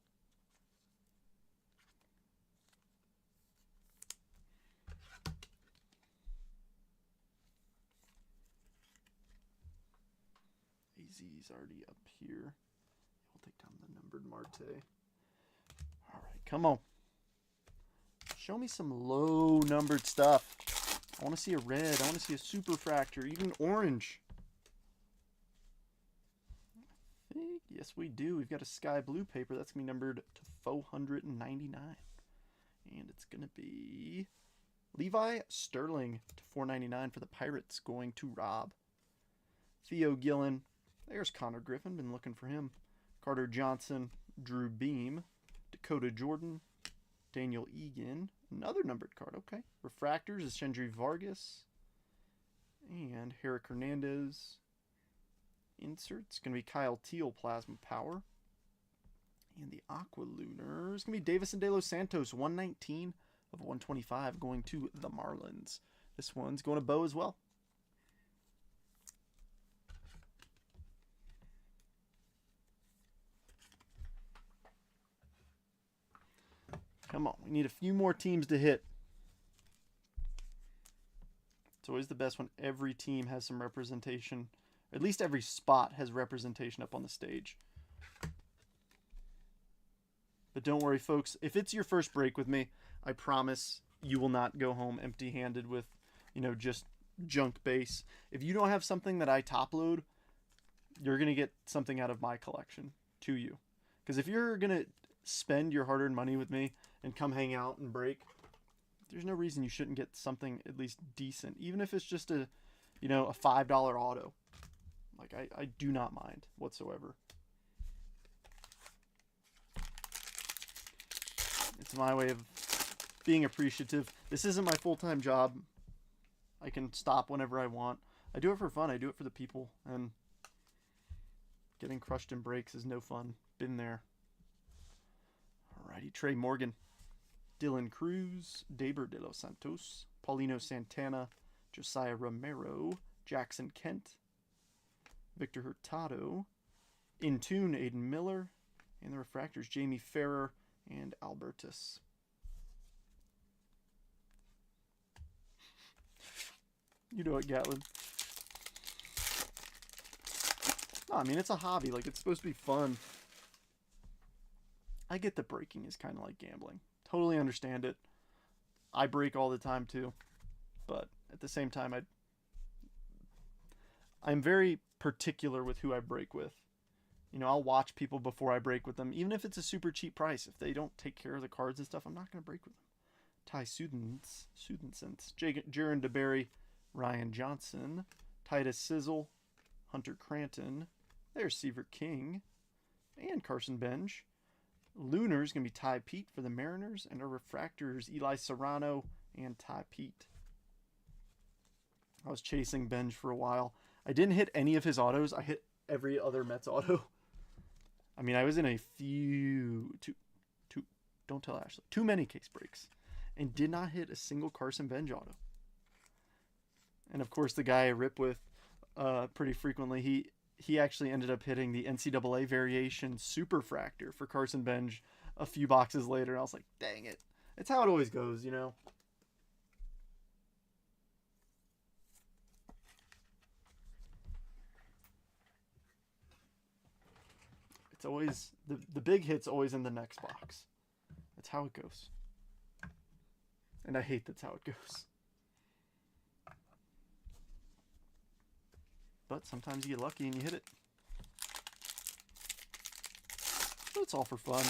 A: AZ's already up here. We'll take down the numbered Marte. All right, come on. Show me some low numbered stuff. I want to see a red. I want to see a super fractor, even orange. I Yes, we do. We've got a sky blue paper. That's going to be numbered to 499. And it's going to be Levi Sterling to 499 for the Pirates, going to Rob. Theo Gillen. There's Connor Griffin. Been looking for him. Carter Johnson. Drew Beam. Dakota Jordan. Daniel Egan. Another numbered card. Okay. Refractors is Shendry Vargas. And Herrick Hernandez. Inserts going to be Kyle Teal, Plasma Power. And the Aqua Lunar is going to be Davison De Los Santos, 119 of 125, going to the Marlins. This one's going to Bo as well. Come on, we need a few more teams to hit. It's always the best when every team has some representation. At least every spot has representation up on the stage. But don't worry, folks. If it's your first break with me, I promise you will not go home empty-handed with, just junk base. If you don't have something that I top load, you're going to get something out of my collection to you. Because if you're going to spend your hard-earned money with me and come hang out and break, there's no reason you shouldn't get something at least decent. Even if it's just a $5 auto. Like, I do not mind whatsoever. It's my way of being appreciative. This isn't my full-time job. I can stop whenever I want. I do it for fun. I do it for the people. And getting crushed in breaks is no fun. Been there. Alrighty. Trey Morgan. Dylan Cruz. Daber De Los Santos. Paulino Santana. Josiah Romero. Jackson Kent. Victor Hurtado. In Tune, Aiden Miller. And the refractors, Jamie Ferrer and Albertus. You know it, Gatlin. No, I mean, it's a hobby. Like, it's supposed to be fun. I get that breaking is kind of like gambling. Totally understand it. I break all the time, too. But at the same time, I'm very particular with who I break with. I'll watch people before I break with them, even if it's a super cheap price. If they don't take care of the cards and stuff, I'm not going to break with them. Ty Sudensens, Jaron DeBerry, Ryan Johnson, Titus Sizzle, Hunter Cranton. There's Seaver King and Carson Benj. Lunar's going to be Ty Pete for the Mariners, and our refractors, Eli Serrano and Ty Pete. I was chasing Benj for a while. I didn't hit any of his autos. I hit every other Mets auto. I mean, I was in a don't tell Ashley, too many case breaks, and did not hit a single Carson Benj auto. And of course, the guy I rip with pretty frequently, he actually ended up hitting the NCAA variation Superfractor for Carson Benj a few boxes later. And I was like, dang it. It's how it always goes, It's always, the big hit's always in the next box. That's how it goes. And I hate that's how it goes. But sometimes you get lucky and you hit it. So it's all for fun. Alright,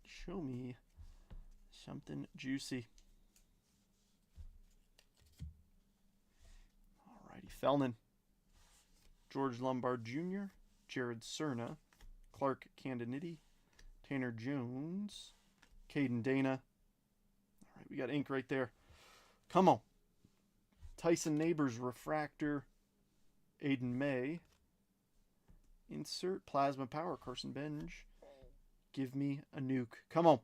A: show me something juicy. Alrighty, Felnin. George Lombard Jr., Jared Cerna, Clark Candiniti, Tanner Jones, Caden Dana. All right, we got ink right there. Come on. Tyson Neighbors Refractor, Aiden May. Insert Plasma Power, Carson Benj. Give me a nuke. Come on.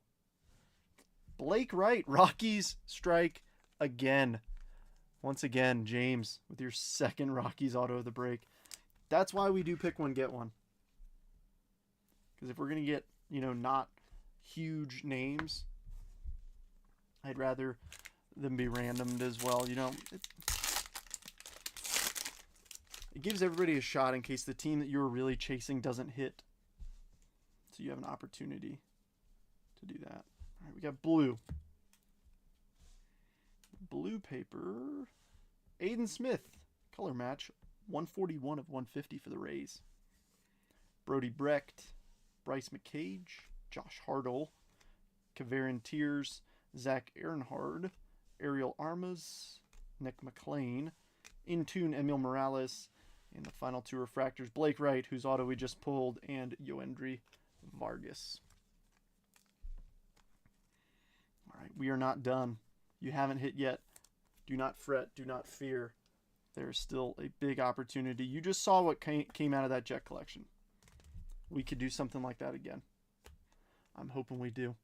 A: Blake Wright, Rockies strike again. Once again, James, with your second Rockies auto of the break. That's why we do pick one, get one. Because if we're going to get, not huge names, I'd rather them be randomed as well. It gives everybody a shot in case the team that you're really chasing doesn't hit. So you have an opportunity to do that. All right, we got blue. Blue paper. Aiden Smith. Color match. 141 of 150 for the Rays. Brody Brecht, Bryce McCage, Josh Hartle, Kavarin Tiers, Zach Ehrenhard, Ariel Armas, Nick McLean, Intune Emil Morales, and the final 2 refractors, Blake Wright, whose auto we just pulled, and Yoendry Vargas. All right, we are not done. You haven't hit yet. Do not fret. Do not fear. There's still a big opportunity. You just saw what came out of that Jet collection. We could do something like that again. I'm hoping we do.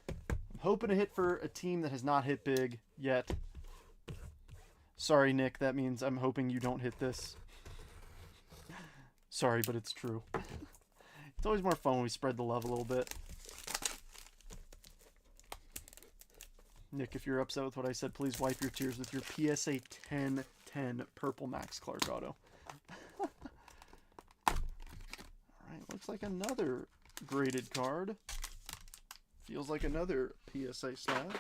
A: I'm hoping to hit for a team that has not hit big yet. Sorry, Nick. That means I'm hoping you don't hit this. Sorry, but it's true. It's always more fun when we spread the love a little bit. Nick, if you're upset with what I said, please wipe your tears with your PSA 1010 Purple Max Clark auto. Alright, looks like another graded card. Feels like another PSA slab.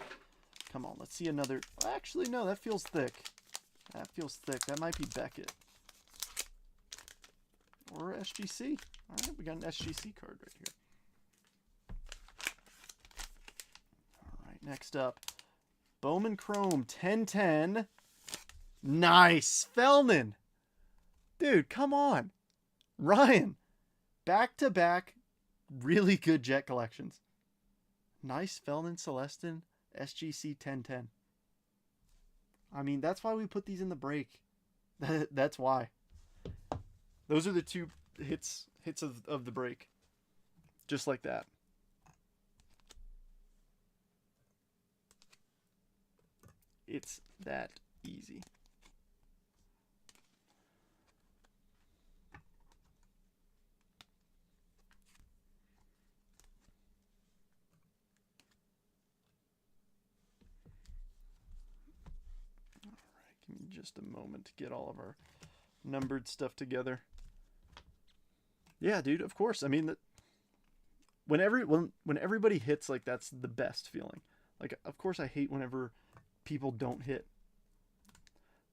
A: Come on, let's see another. Actually, no, that feels thick. That feels thick. That might be Beckett. Or SGC. Alright, we got an SGC card right here. Alright, next up. Bowman Chrome 1010. Nice. Fellman. Dude, come on. Ryan. Back-to-back really good Jet collections. Nice Fellman Celestin SGC 1010. I mean, that's why we put these in the break. That's why. Those are the 2 hits of the break. Just like that. It's that easy. All right, give me just a moment to get all of our numbered stuff together. Yeah, dude, of course. I mean, when everybody hits, like, that's the best feeling. Like, of course I hate whenever people don't hit.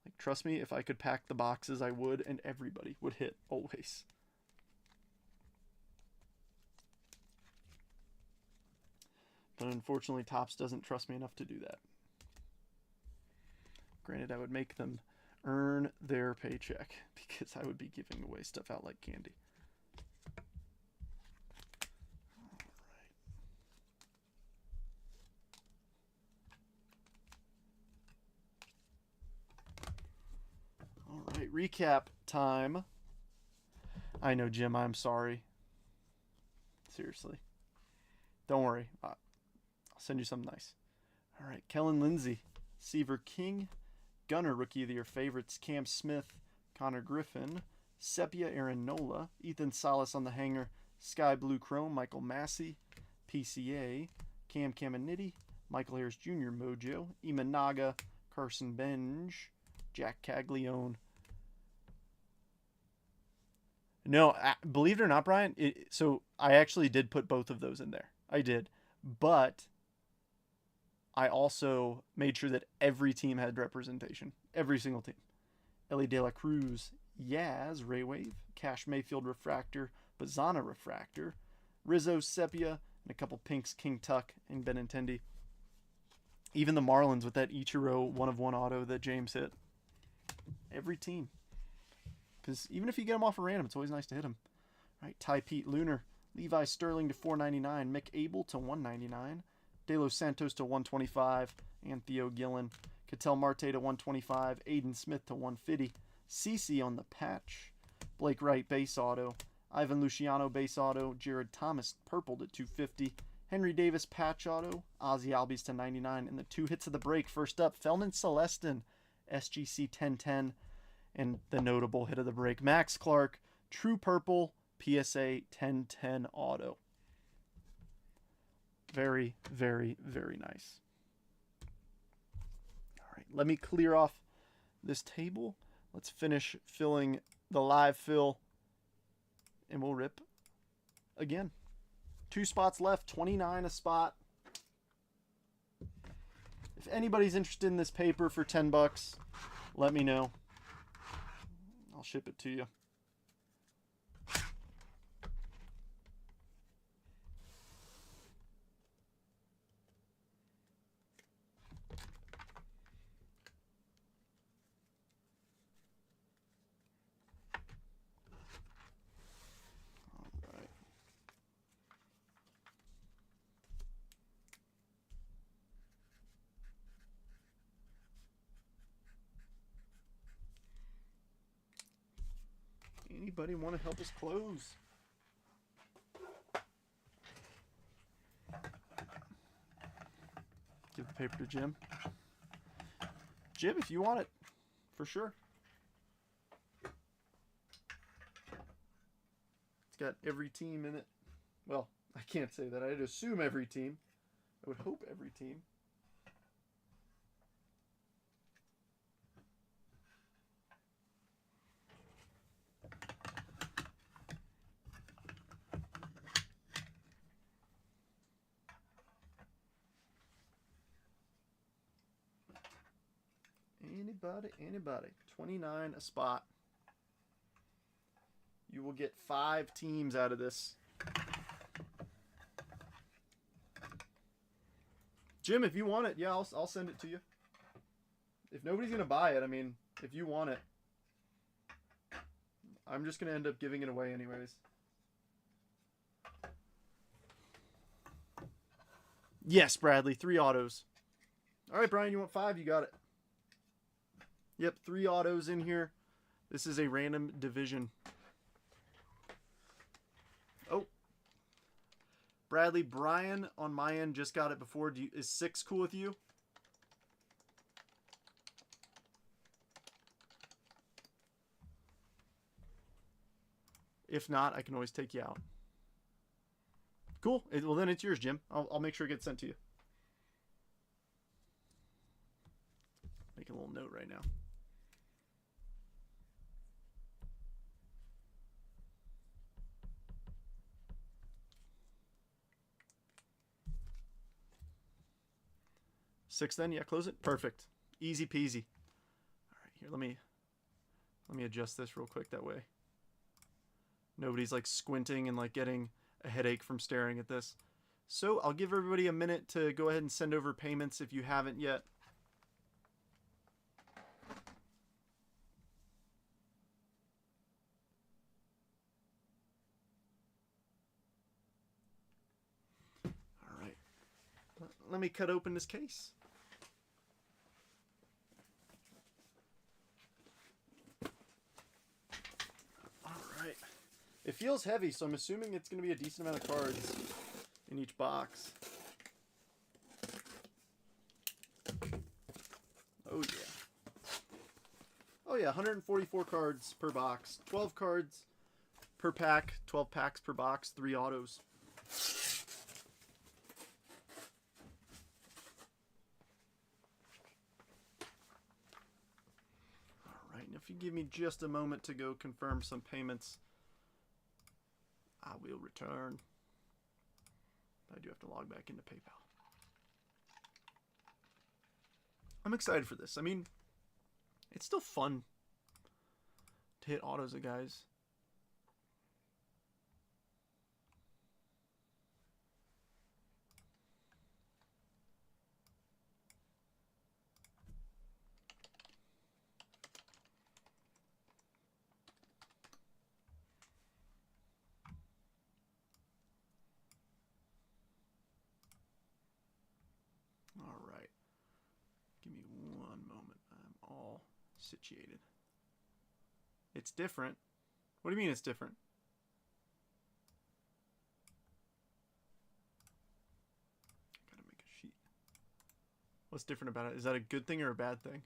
A: Like, trust me, if I could pack the boxes, I would, and everybody would hit, always. But unfortunately, Topps doesn't trust me enough to do that. Granted, I would make them earn their paycheck, because I would be giving away stuff out like candy. Alright, recap time. I know, Jim, I'm sorry. Seriously. Don't worry. I'll send you something nice. Alright, Kellen Lindsay, Seaver King, Gunner Rookie of the Year favorites, Cam Smith, Connor Griffin, Sepia Aaron Nola, Ethan Salas on the hanger, Sky Blue Chrome, Michael Massey, PCA, Cam Caminiti, Michael Harris Jr. Mojo, Imanaga, Carson Benj, Jack Caglione. No, believe it or not, Brian, so I actually did put both of those in there. I did. But I also made sure that every team had representation. Every single team. Ellie De La Cruz, Yaz, Raywave, Cash Mayfield Refractor, Bazana Refractor, Rizzo Sepia, and a couple pinks, King Tuck and Benintendi. Even the Marlins with that Ichiro 1/1 auto that James hit. Every team. Because even if you get them off a random, it's always nice to hit them. All right, Ty Pete Lunar, Levi Sterling to 499, Mick Abel to 199, De Los Santos to 125, and Theo Gillen, Ketel Marte to 125, Aiden Smith to 150, CeCe on the patch, Blake Wright base auto, Ivan Luciano base auto, Jared Thomas purple to 250, Henry Davis patch auto, Ozzy Albies to 99, and the 2 hits of the break. First up, Fellman Celestin, SGC 1010, and the notable hit of the break, Max Clark, True Purple, PSA 1010 auto. Very, very, very nice. All right, let me clear off this table. Let's finish filling the live fill, and we'll rip again. 2 spots left, 29 a spot. If anybody's interested in this paper for $10, let me know. I'll ship it to you. Anybody want to help us close? Give the paper to Jim. Jim, if you want it, for sure. It's got every team in it. Well, I can't say that. I'd assume every team. I would hope every team. Anybody. 29 a spot. You will get 5 teams out of this. Jim, if you want it, yeah, I'll send it to you. If nobody's going to buy it, I mean, if you want it, I'm just going to end up giving it away anyways. Yes, Bradley, 3 autos. All right, Brian, you want 5? You got it. Yep, 3 autos in here. This is a random division. Oh. Bradley, Brian on my end just got it before. Is 6 cool with you? If not, I can always take you out. Cool. Well, then it's yours, Jim. I'll make sure it gets sent to you. Make a little note right now. Six then, yeah, close it. Perfect. Easy peasy. All right, here, let me adjust this real quick that way. Nobody's like squinting and like getting a headache from staring at this. So I'll give everybody a minute to go ahead and send over payments if you haven't yet. All right. Let me cut open this case. It feels heavy, so I'm assuming it's going to be a decent amount of cards in each box. Oh, yeah. Oh, yeah, 144 cards per box. 12 cards per pack. 12 packs per box. 3 autos. All right, and if you give me just a moment to go confirm some payments, I will return. I do have to log back into PayPal. I'm excited for this. I mean, it's still fun to hit autos at guys. All right. Give me one moment. I'm all situated. It's different. What do you mean it's different? Gotta make a sheet. What's different about it? Is that a good thing or a bad thing?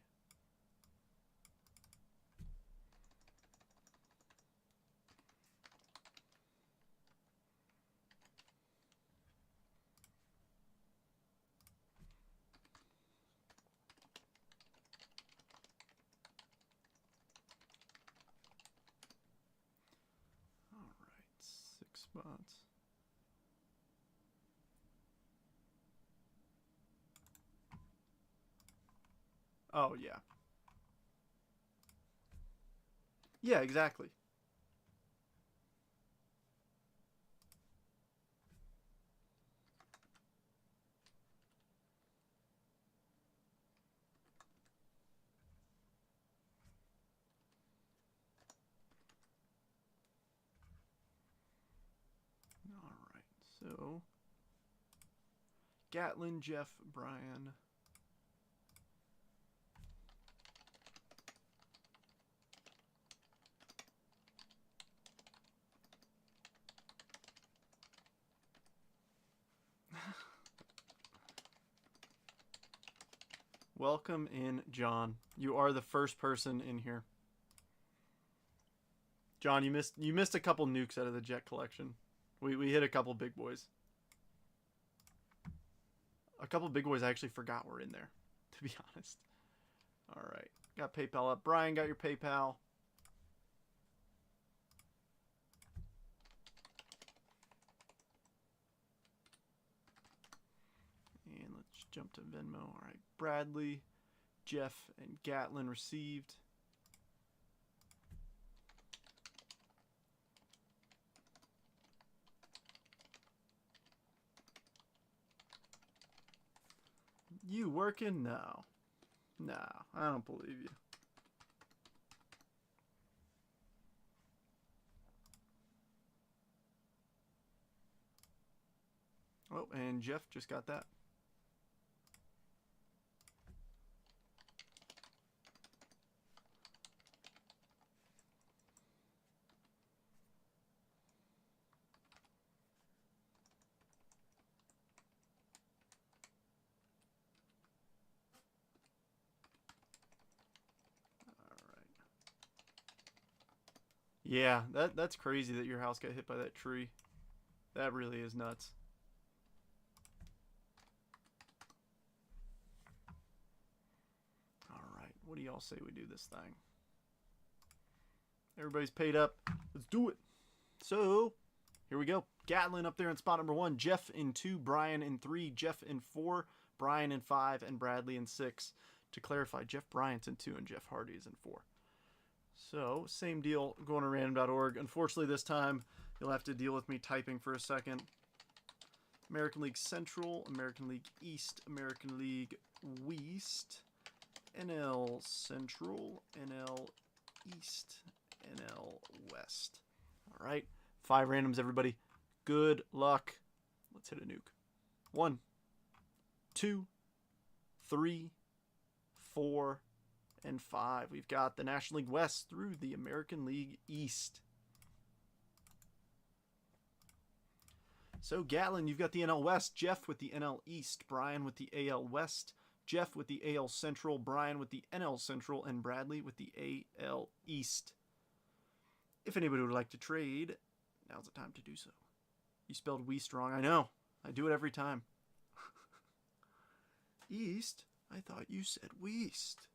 A: Spots. Oh, yeah. Yeah, exactly. All right, so Gatlin, Jeff, Brian. Welcome in, John. You are the first person in here. John, you missed a couple nukes out of the Jet collection. We hit a couple big boys. A couple big boys I actually forgot were in there, to be honest. All right, got PayPal up. Brian, got your PayPal. And let's jump to Venmo. All right, Bradley, Jeff, and Gatlin received. You working? No. No, I don't believe you. Oh, and Jeff just got that. Yeah, that's crazy that your house got hit by that tree. That really is nuts. All right, what do y'all say we do this thing? Everybody's paid up. Let's do it. So, here we go. Gatlin up there in spot number 1. Jeff in 2. Brian in 3. Jeff in 4. Brian in 5. And Bradley in 6. To clarify, Jeff Bryant's in 2 and Jeff Hardy is in 4. So, same deal going to random.org. Unfortunately, this time, you'll have to deal with me typing for a second. American League Central, American League East, American League West, NL Central, NL East, NL West. All right, 5 randoms, everybody. Good luck. Let's hit a nuke. 1, 2, 3, 4, and 5. We've got the National League West through the American League East. So, Gatlin, you've got the NL West. Jeff with the NL East. Brian with the AL West. Jeff with the AL Central. Brian with the NL Central. And Bradley with the AL East. If anybody would like to trade, now's the time to do so. You spelled West wrong. I know. I do it every time. East? I thought you said West.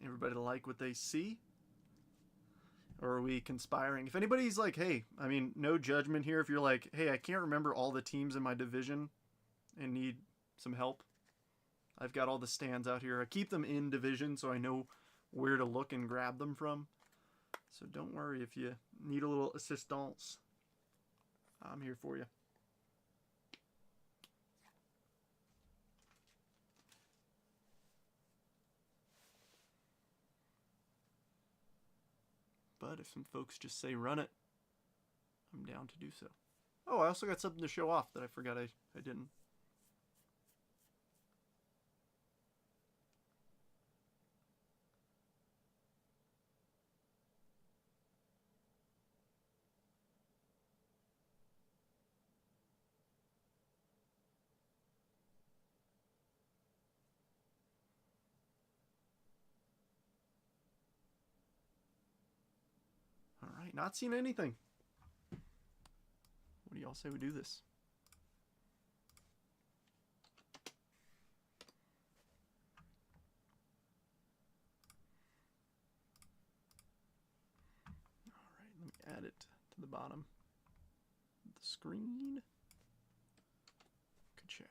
A: Everybody like what they see? Or are we conspiring? If anybody's like, hey, I mean, no judgment here. If you're like, hey, I can't remember all the teams in my division and need some help, I've got all the stands out here. I keep them in division so I know where to look and grab them from. So don't worry if you need a little assistance. I'm here for you. But if some folks just say run it, I'm down to do so. Oh, I also got something to show off that I forgot I didn't. All right, not seeing anything. What do y'all say we do this? add it to the bottom of the screen. Ka-chow.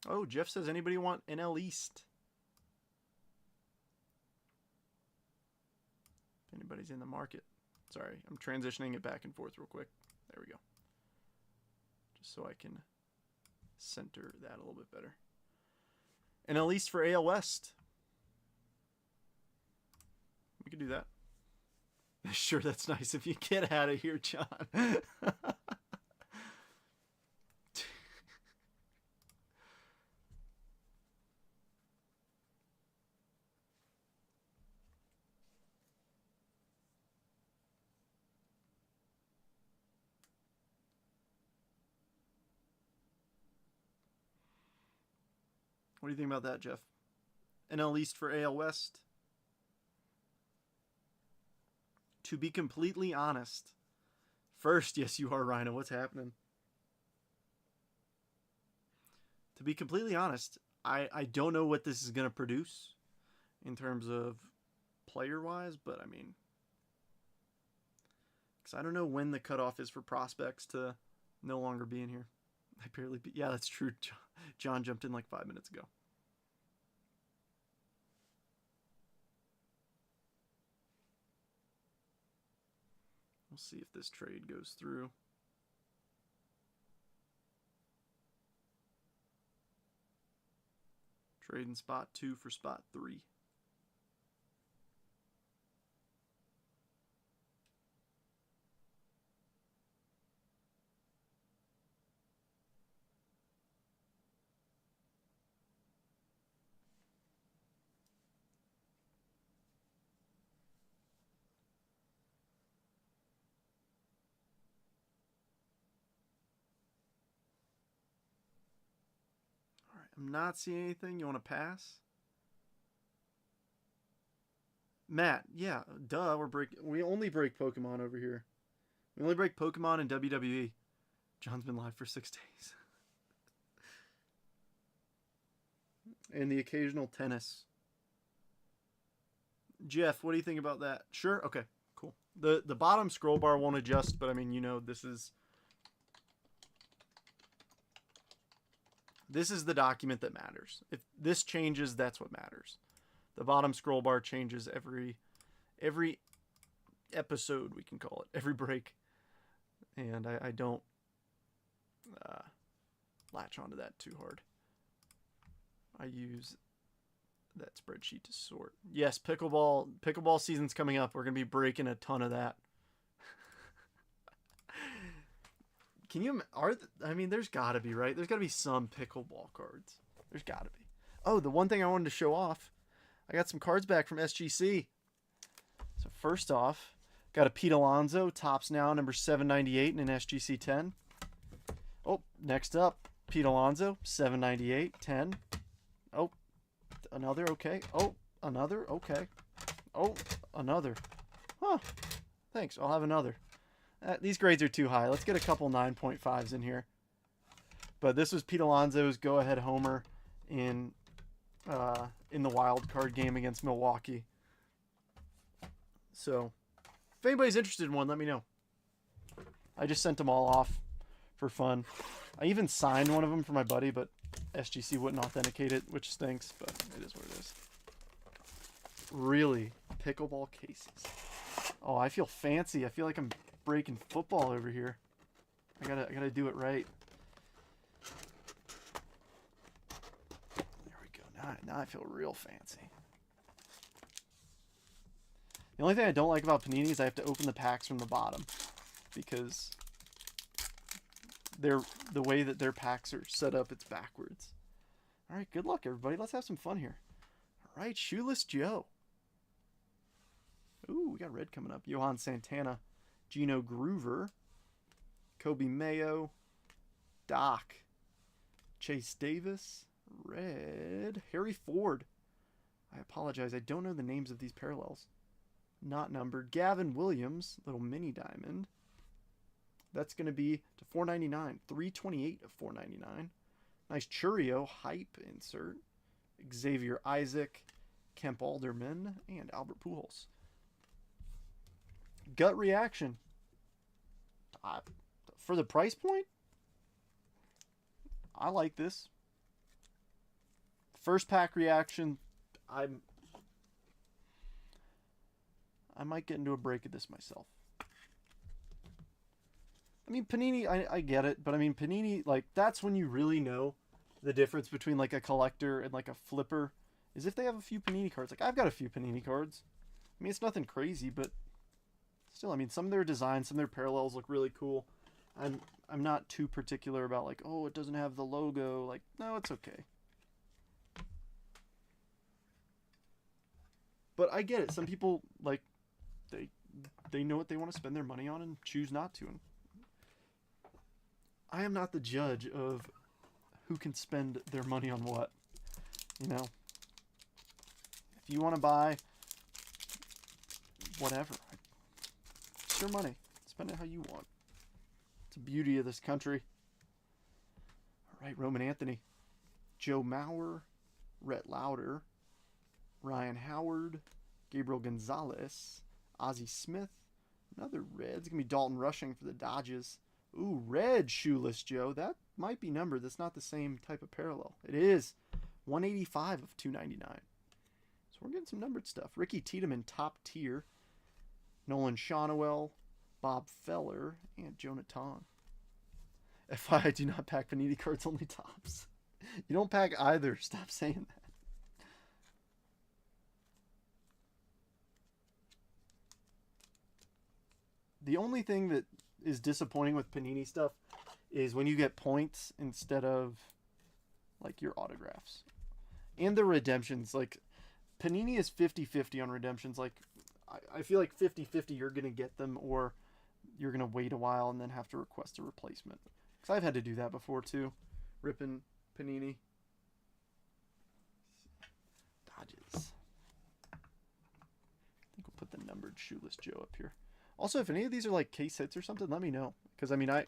A: Oh, Jeff says, anybody want NL East? If anybody's in the market. Sorry, I'm transitioning it back and forth real quick. There we go. Just so I can center that a little bit better. NL East for AL West. We could do that. Sure, that's nice. If you get out of here, John. What do you think about that, Jeff? NL East for AL West? To be completely honest. First, yes, you are, Rhino. What's happening? To be completely honest, I don't know what this is going to produce in terms of player-wise, but I mean, because I don't know when the cutoff is for prospects to no longer be in here. Yeah, that's true. John jumped in like 5 minutes ago. We'll see if this trade goes through. Trading spot 2 for spot 3. I'm not seeing anything. You want to pass? Matt, yeah, duh. We only break Pokemon over here. We only break Pokemon in WWE. John's been live for 6 days. And the occasional tennis. Jeff, what do you think about that? Sure? Okay, cool. The bottom scroll bar won't adjust, but I mean, you know, this is the document that matters. If this changes, that's what matters. The bottom scroll bar changes every episode, we can call it, every break. And I don't latch onto that too hard. I use that spreadsheet to sort. Yes, pickleball season's coming up. We're going to be breaking a ton of that. Can you, I mean, there's got to be, right? There's got to be some pickleball cards. There's got to be. Oh, the one thing I wanted to show off, I got some cards back from SGC. So first off, got a Pete Alonso, tops now, number 798 in an SGC 10. Oh, next up, Pete Alonso, 798, 10. Oh, another, okay. Oh, another, okay. Oh, another. Huh, thanks, I'll have another. These grades are too high. Let's get a couple 9.5s in here. But this was Pete Alonso's go-ahead homer in the wild card game against Milwaukee. So, if anybody's interested in one, let me know. I just sent them all off for fun. I even signed one of them for my buddy, but SGC wouldn't authenticate it, which stinks, but it is what it is. Really, pickleball cases. Oh, I feel fancy. I feel like I'm breaking football over here. I gotta do it right. There we go. Now I feel real fancy. The only thing I don't like about Panini is I have to open the packs from the bottom because the way that their packs are set up, it's backwards. All right, good luck, everybody. Let's have some fun here. All right, Shoeless Joe. Ooh, we got red coming up. Johan Santana. Gino Groover, Kobe Mayo, Doc, Chase Davis, red, Harry Ford. I apologize, I don't know the names of these parallels. Not numbered. Gavin Williams, little mini diamond. That's going to be to $4.99, $3.28 of $4.99. Nice Churio hype insert. Xavier Isaac, Kemp Alderman, and Albert Pujols. Gut reaction. For the price point, I like this. First pack reaction, I might get into a break of this myself. I mean, Panini, I get it, but I mean, Panini, like, that's when you really know the difference between, like, a collector and, like, a flipper, is if they have a few Panini cards. Like, I've got a few Panini cards. I mean, it's nothing crazy, but still, I mean, some of their designs, some of their parallels look really cool. I'm not too particular about, like, oh, it doesn't have the logo. Like, no, it's okay. But I get it. Some people, like, they know what they want to spend their money on and choose not to. And I am not the judge of who can spend their money on what. You know? If you want to buy whatever, it's your money. Spend it how you want. It's the beauty of this country. All right, Roman Anthony. Joe Mauer, Rhett Lauder, Ryan Howard, Gabriel Gonzalez, Ozzie Smith, another red. It's going to be Dalton Rushing for the Dodgers. Ooh, red shoeless Joe. That might be numbered. That's not the same type of parallel. It is 185 of 299. So we're getting some numbered stuff. Ricky Tiedemann, top tier. Nolan Shonowell, Bob Feller, and Jonah Tong. FYI, I do not pack Panini cards, only tops. You don't pack either. Stop saying that. The only thing that is disappointing with Panini stuff is when you get points instead of, like, your autographs. And the redemptions. Like, Panini is 50-50 on redemptions. Like, I feel like 50-50 you're going to get them, or you're going to wait a while and then have to request a replacement. Because I've had to do that before, too. Ripping Panini. Dodges. I think we'll put the numbered shoeless Joe up here. Also, if any of these are like case hits or something, let me know. Because, I mean, I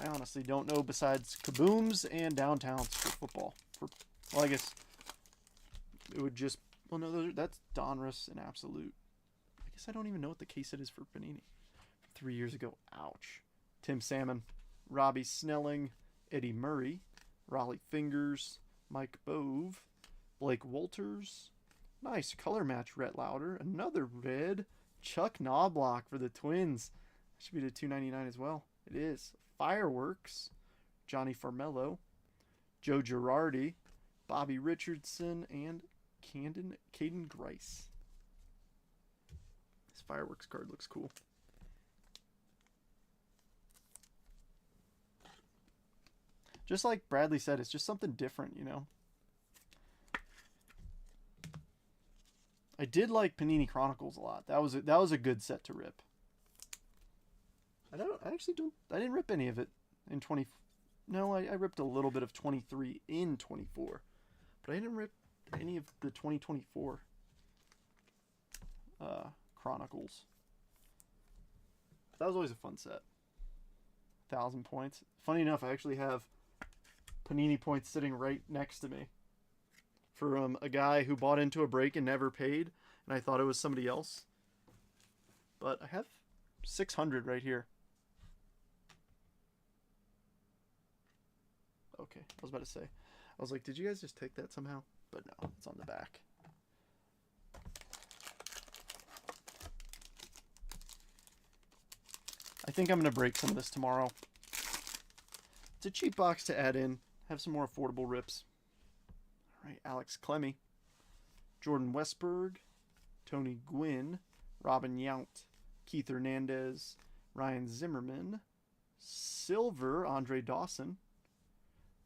A: honestly don't know besides Kabooms and Downtowns for football. Well, I guess it would just... Well, no, that's Donruss and Absolute. I guess I don't even know what the case hit is for Panini. 3 years ago. Ouch. Tim Salmon, Robbie Snelling, Eddie Murray, Raleigh Fingers, Mike Bove, Blake Wolters. Nice color match, Rhett Lauder. Another red... Chuck Knobloch for the Twins. That should be to 299 as well. It is. Fireworks. Johnny Farmello. Joe Girardi. Bobby Richardson. And Caden Grice. This Fireworks card looks cool. Just like Bradley said, it's just something different, you know? I did like Panini Chronicles a lot. That was a good set to rip. I didn't rip any of it in 20. No, I ripped a little bit of 23 in 24, but I didn't rip any of the 2024 Chronicles. That was always a fun set. 1,000 points. Funny enough, I actually have Panini points sitting right next to me. For a guy who bought into a break and never paid, and I thought it was somebody else. But I have 600 right here. Okay, I was about to say. I was like, did you guys just take that somehow? But no, it's on the back. I think I'm going to break some of this tomorrow. It's a cheap box to add in. Have some more affordable rips. All right, Alex Clemmy, Jordan Westberg, Tony Gwynn, Robin Yount, Keith Hernandez, Ryan Zimmerman, Silver, Andre Dawson,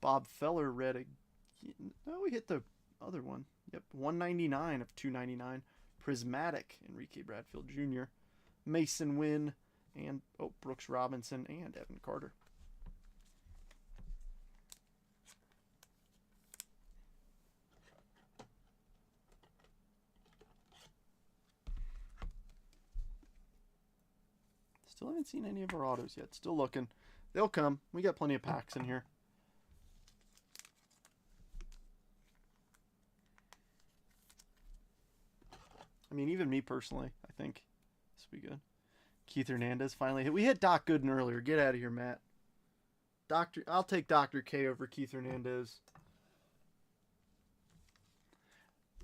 A: Bob Feller, red again. No, we hit the other one. Yep, 199 of 299. Prismatic, Enrique Bradfield Jr., Mason Wynn, and Brooks Robinson and Evan Carter. Still haven't seen any of our autos yet. Still looking. They'll come. We got plenty of packs in here. I mean, even me personally, I think this will be good. Keith Hernandez finally hit. We hit Doc Gooden earlier. Get out of here, Matt. I'll take Dr. K over Keith Hernandez.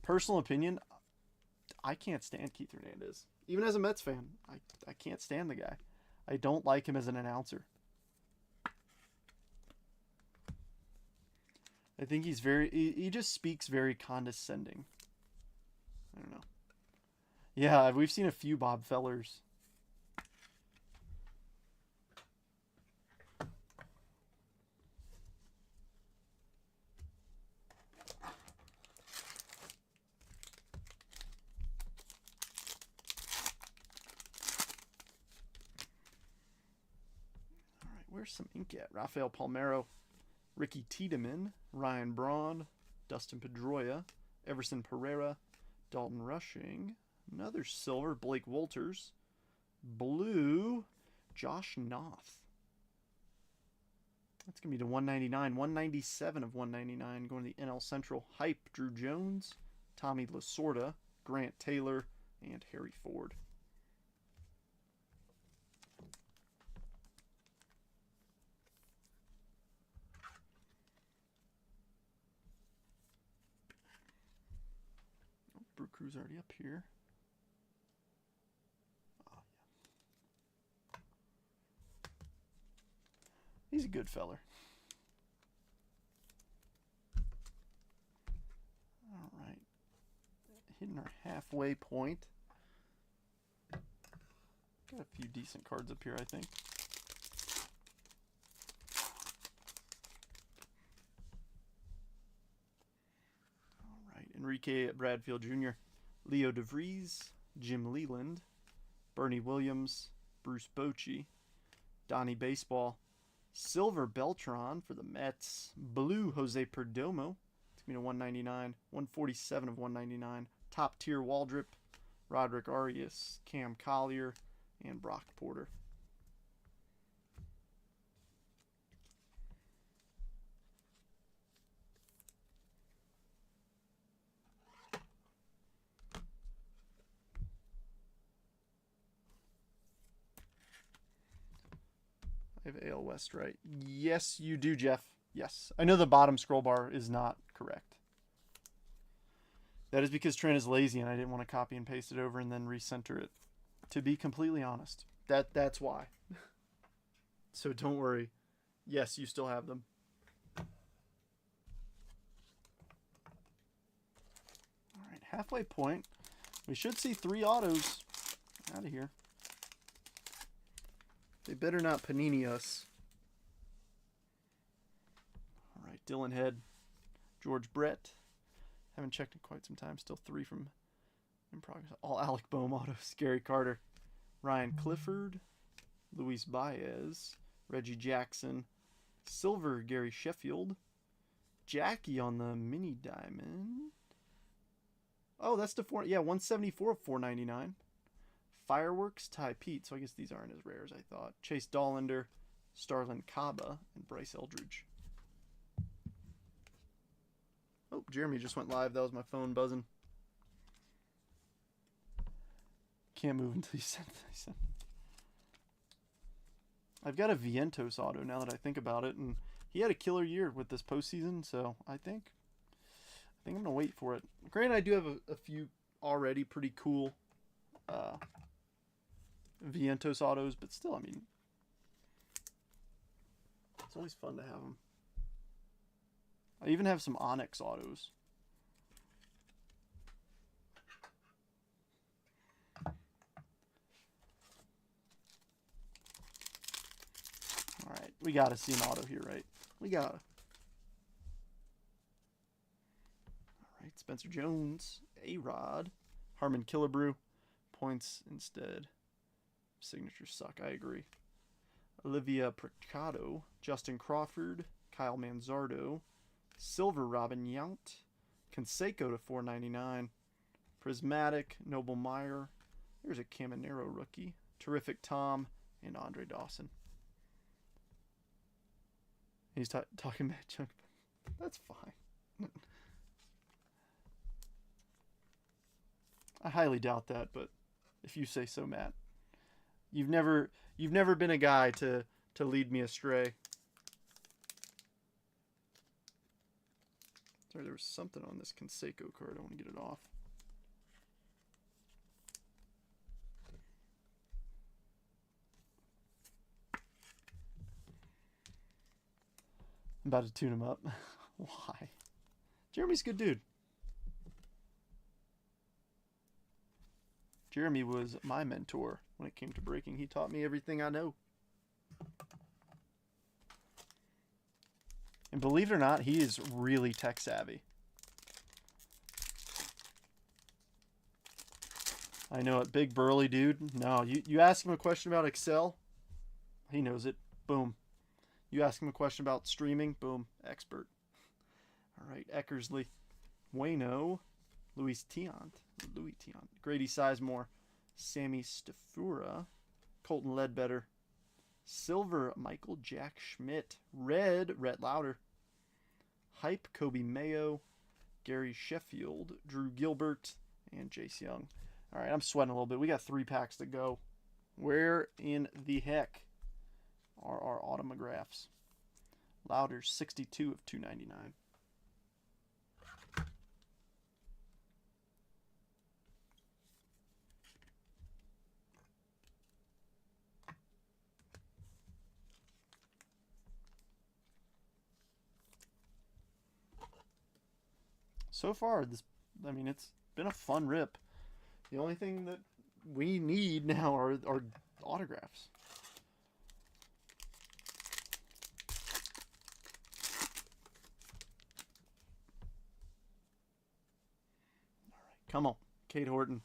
A: Personal opinion, I can't stand Keith Hernandez. Even as a Mets fan, I can't stand the guy. I don't like him as an announcer. I think he just speaks very condescending. I don't know. Yeah, we've seen a few Bob Fellers. Where's some ink at? Rafael Palmeiro, Ricky Tiedemann, Ryan Braun, Dustin Pedroia, Everson Pereira, Dalton Rushing, another silver, Blake Wolters, blue, Josh Noth. That's going to be to 199, 197 of 199, going to the NL Central. Hype, Drew Jones, Tommy Lasorda, Grant Taylor, and Harry Ford. Brew Crew's already up here. Oh, yeah. He's a good feller. All right. Hitting our halfway point. Got a few decent cards up here, I think. Enrique Bradfield Jr., Leo DeVries, Jim Leland, Bernie Williams, Bruce Bochy, Donnie Baseball, Silver Beltran for the Mets, blue Jose Perdomo, it's going to be a 199, 147 of 199, top tier Waldrip, Roderick Arias, Cam Collier, and Brock Porter. I have AL West right. Yes, you do, Jeff. Yes. I know the bottom scroll bar is not correct. That is because Trent is lazy and I didn't want to copy and paste it over and then recenter it. To be completely honest. That's why. So don't worry. Yes, you still have them. All right, halfway point. We should see 3 autos out of here. They better not Panini us. All right, Dylan Head, George Brett. Haven't checked in quite some time. Still 3 from in progress. All Alec Bohm autos. Gary Carter, Ryan Clifford, Luis Baez, Reggie Jackson, silver Gary Sheffield, Jackie on the mini diamond. Oh, that's the 174 of 499. Fireworks, Ty Pete. So I guess these aren't as rare as I thought. Chase Dollander, Starlin Caba, and Bryce Eldridge. Oh, Jeremy just went live. That was my phone buzzing. Can't move until you send it. I've got a Vientos auto now that I think about it, and he had a killer year with this postseason, so I think I'm gonna wait for it. Granted, I do have a few already pretty cool Vientos autos, but still, I mean, it's always fun to have them. I even have some Onyx autos. All right, we gotta see an auto here, right? We gotta. All right, Spencer Jones, A-Rod, Harmon Killebrew, points instead. Signatures suck, I agree. Olivia Picado, Justin Crawford, Kyle Manzardo, silver Robin Yount, Canseco to 499, Prismatic, Noble Meyer, there's a Caminero rookie, Terrific Tom, and Andre Dawson. He's talking about junk. That's fine. I highly doubt that, but if you say so, Matt. You've never been a guy to lead me astray. Sorry, there was something on this Canseco card. I want to get it off. I'm about to tune him up. Why? Jeremy's a good dude. Jeremy was my mentor when it came to breaking. He taught me everything I know. And believe it or not, he is really tech savvy. I know it, big burly dude. No, you ask him a question about Excel, he knows it. Boom. You ask him a question about streaming, boom, expert. All right, Eckersley, Bueno, Louis Tiant, Grady Sizemore, Sammy Stafura, Colton Ledbetter, Silver, Michael Jack Schmidt, Red, Rhett Lauder, Hype, Kobe Mayo, Gary Sheffield, Drew Gilbert, and Jace Young. All right, I'm sweating a little bit. We got 3 packs to go. Where in the heck are our automographs? Lauder, 62 of 299. So far, it's been a fun rip. The only thing that we need now are autographs. All right, come on. Kate Horton,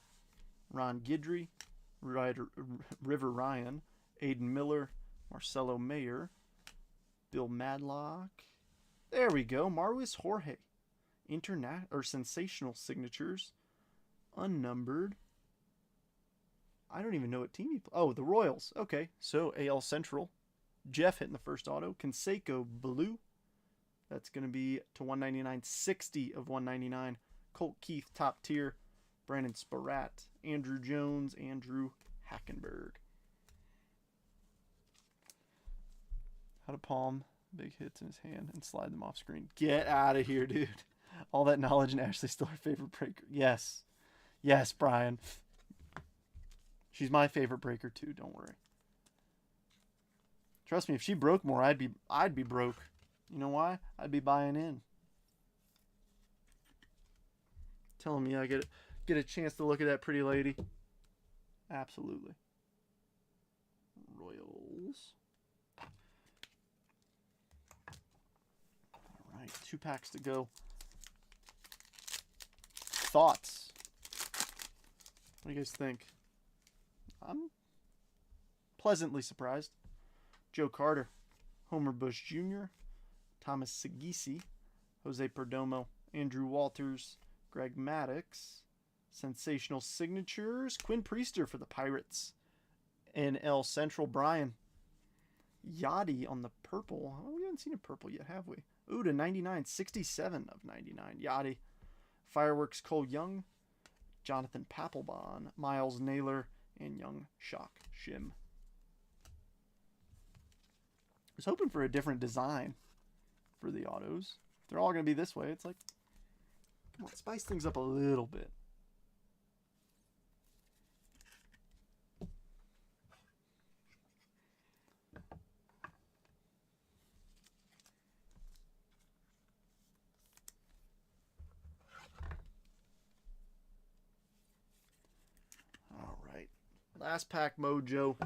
A: Ron Guidry, River Ryan, Aiden Miller, Marcelo Mayer, Bill Madlock. There we go. Marwis Jorge. Sensational signatures. Unnumbered. I don't even know what team he plays. Oh, the Royals. Okay, so AL Central. Jeff hitting the first auto. Canseco Blue. That's going to be to 199. 60 of 199. Colt Keith top tier. Brandon Sparat. Andrew Jones. Andrew Hackenberg. How to palm big hits in his hand and slide them off screen. Get out of here, dude. All that knowledge and Ashley's still her favorite breaker. Yes. Yes, Brian. She's my favorite breaker too, don't worry. Trust me, if she broke more, I'd be broke. You know why? I'd be buying in. Telling me I get a chance to look at that pretty lady. Absolutely. Royals. All right, 2 packs to go. Thoughts? What do you guys think? I'm pleasantly surprised. Joe Carter, Homer Bush Jr., Thomas Segisi, Jose Perdomo, Andrew Walters, Greg Maddux, sensational signatures, Quinn Priester for the Pirates, NL Central Brian, Yachty on the purple. Oh, we haven't seen a purple yet, have we? Ooh, to 99, 67 of 99. Yachty. Fireworks Cole Young, Jonathan Papelbon, Miles Naylor, and Young Shock Shim. I was hoping for a different design for the autos. If they're all going to be this way, it's like, come on, spice things up a little bit. Last pack mojo.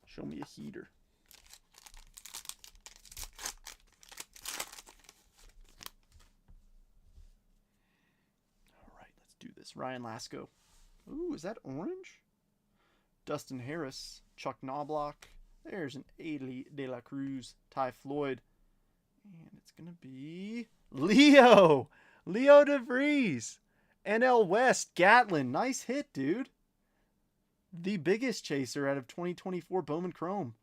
A: Show me a heater. All right, let's do this. Ryan Lasco. Ooh, is that orange? Dustin Harris. Chuck Knobloch. There's an Ailey De La Cruz. Ty Floyd. And it's going to be Leo. Leo DeVries. NL West. Gatlin. Nice hit, dude. The biggest chaser out of 2024 Bowman Chrome.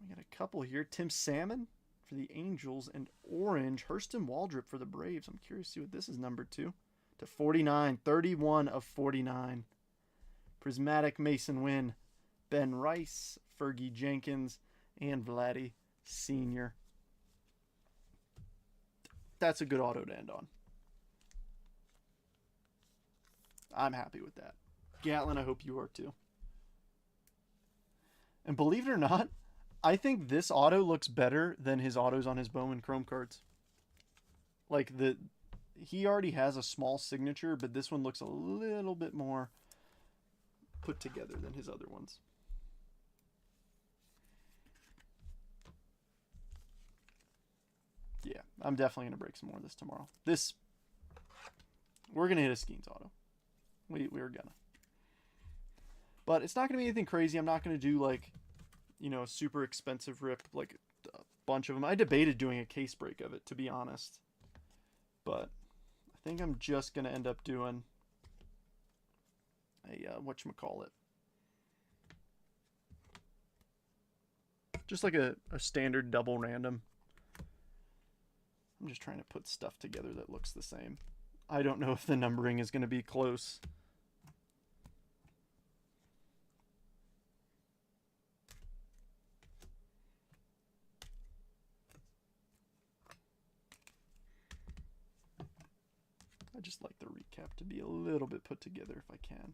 A: We got a couple here. Tim Salmon for the Angels and orange. Hurston Waldrop for the Braves. I'm curious to see what this is numbered to to 49. 31 of 49. Prismatic Mason Wynn, Ben Rice, Fergie Jenkins, and Vladdy Sr. That's a good auto to end on. I'm happy with that. Gatlin, I hope you are too. And believe it or not, I think this auto looks better than his autos on his Bowman Chrome cards. Like, he already has a small signature, but this one looks a little bit more put together than his other ones. Yeah, I'm definitely going to break some more of this tomorrow. We're going to hit a Skeens auto. We're going to. But it's not going to be anything crazy. I'm not going to do, like, you know, a super expensive rip, like a bunch of them. I debated doing a case break of it, to be honest. But I think I'm just going to end up doing a, whatchamacallit. Just like a standard double random. I'm just trying to put stuff together that looks the same. I don't know if the numbering is going to be close. I just like the recap to be a little bit put together if I can.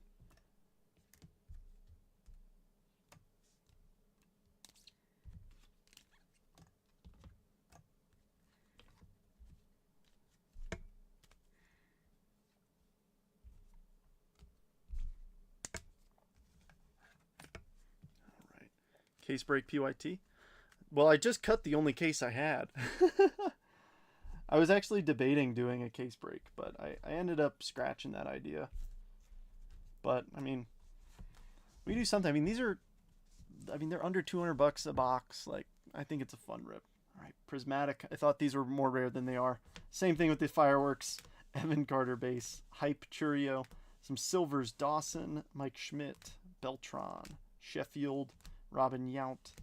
A: All right. Case break PYT. Well, I just cut the only case I had. I was actually debating doing a case break, but I ended up scratching that idea. But, I mean, we do something. I mean, they're under $200 a box. Like, I think it's a fun rip. All right, Prismatic. I thought these were more rare than they are. Same thing with the Fireworks. Evan Carter base. Hype Churio. Some Silvers. Dawson. Mike Schmidt. Beltron. Sheffield. Robin Yount.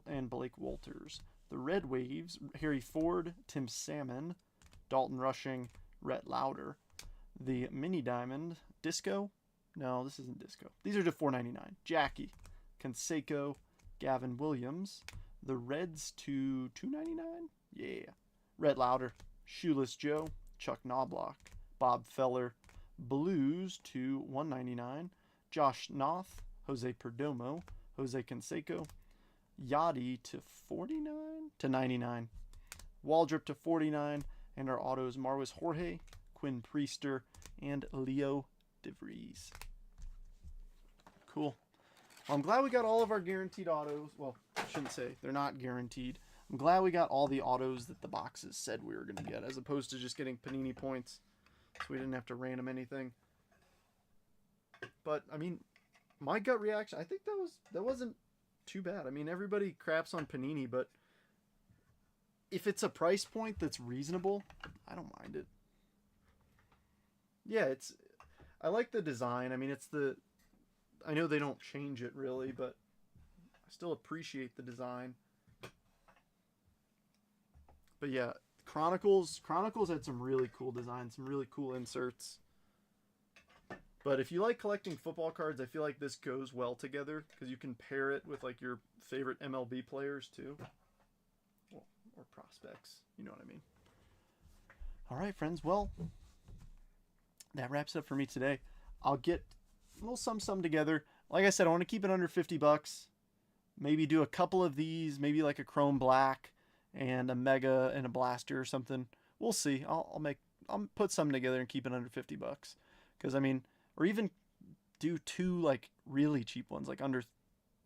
A: And Blake Walters. The Red Waves, Harry Ford, Tim Salmon, Dalton Rushing, Rhett Lauder. The Mini Diamond, Disco. No, this isn't Disco. These are to $4.99. Jackie, Canseco, Gavin Williams. The Reds to $2.99. Yeah. Rhett Lauder, Shoeless Joe, Chuck Knobloch, Bob Feller. Blues to $1.99. Josh Noth, Jose Perdomo, Jose Canseco. Yachty to $49 to $99. Waldrop to $49. And our autos, Marwis Jorge, Quinn Priester, and Leo DeVries. Cool. Well, I'm glad we got all of our guaranteed autos. Well, I shouldn't say. They're not guaranteed. I'm glad we got all the autos that the boxes said we were going to get, as opposed to just getting Panini points. So we didn't have to random anything. But, I mean, my gut reaction, I think that wasn't too bad. I mean, everybody craps on Panini, but if it's a price point that's reasonable, I don't mind it. Yeah, I like the design. I mean, I know they don't change it really, but I still appreciate the design. But yeah, Chronicles had some really cool designs, some really cool inserts. But if you like collecting football cards, I feel like this goes well together because you can pair it with like your favorite MLB players too. Well, or prospects, you know what I mean. All right, friends. Well, that wraps up for me today. I'll get a little some together. Like I said, I want to keep it under $50. Maybe do a couple of these, maybe like a Chrome Black and a Mega and a Blaster or something. We'll see. I'll put something together and keep it under $50. Because I mean, or even do two like really cheap ones, like under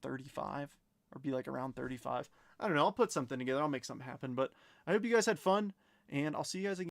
A: 35, or be like around 35. I don't know. I'll put something together. I'll make something happen. But I hope you guys had fun, and I'll see you guys again.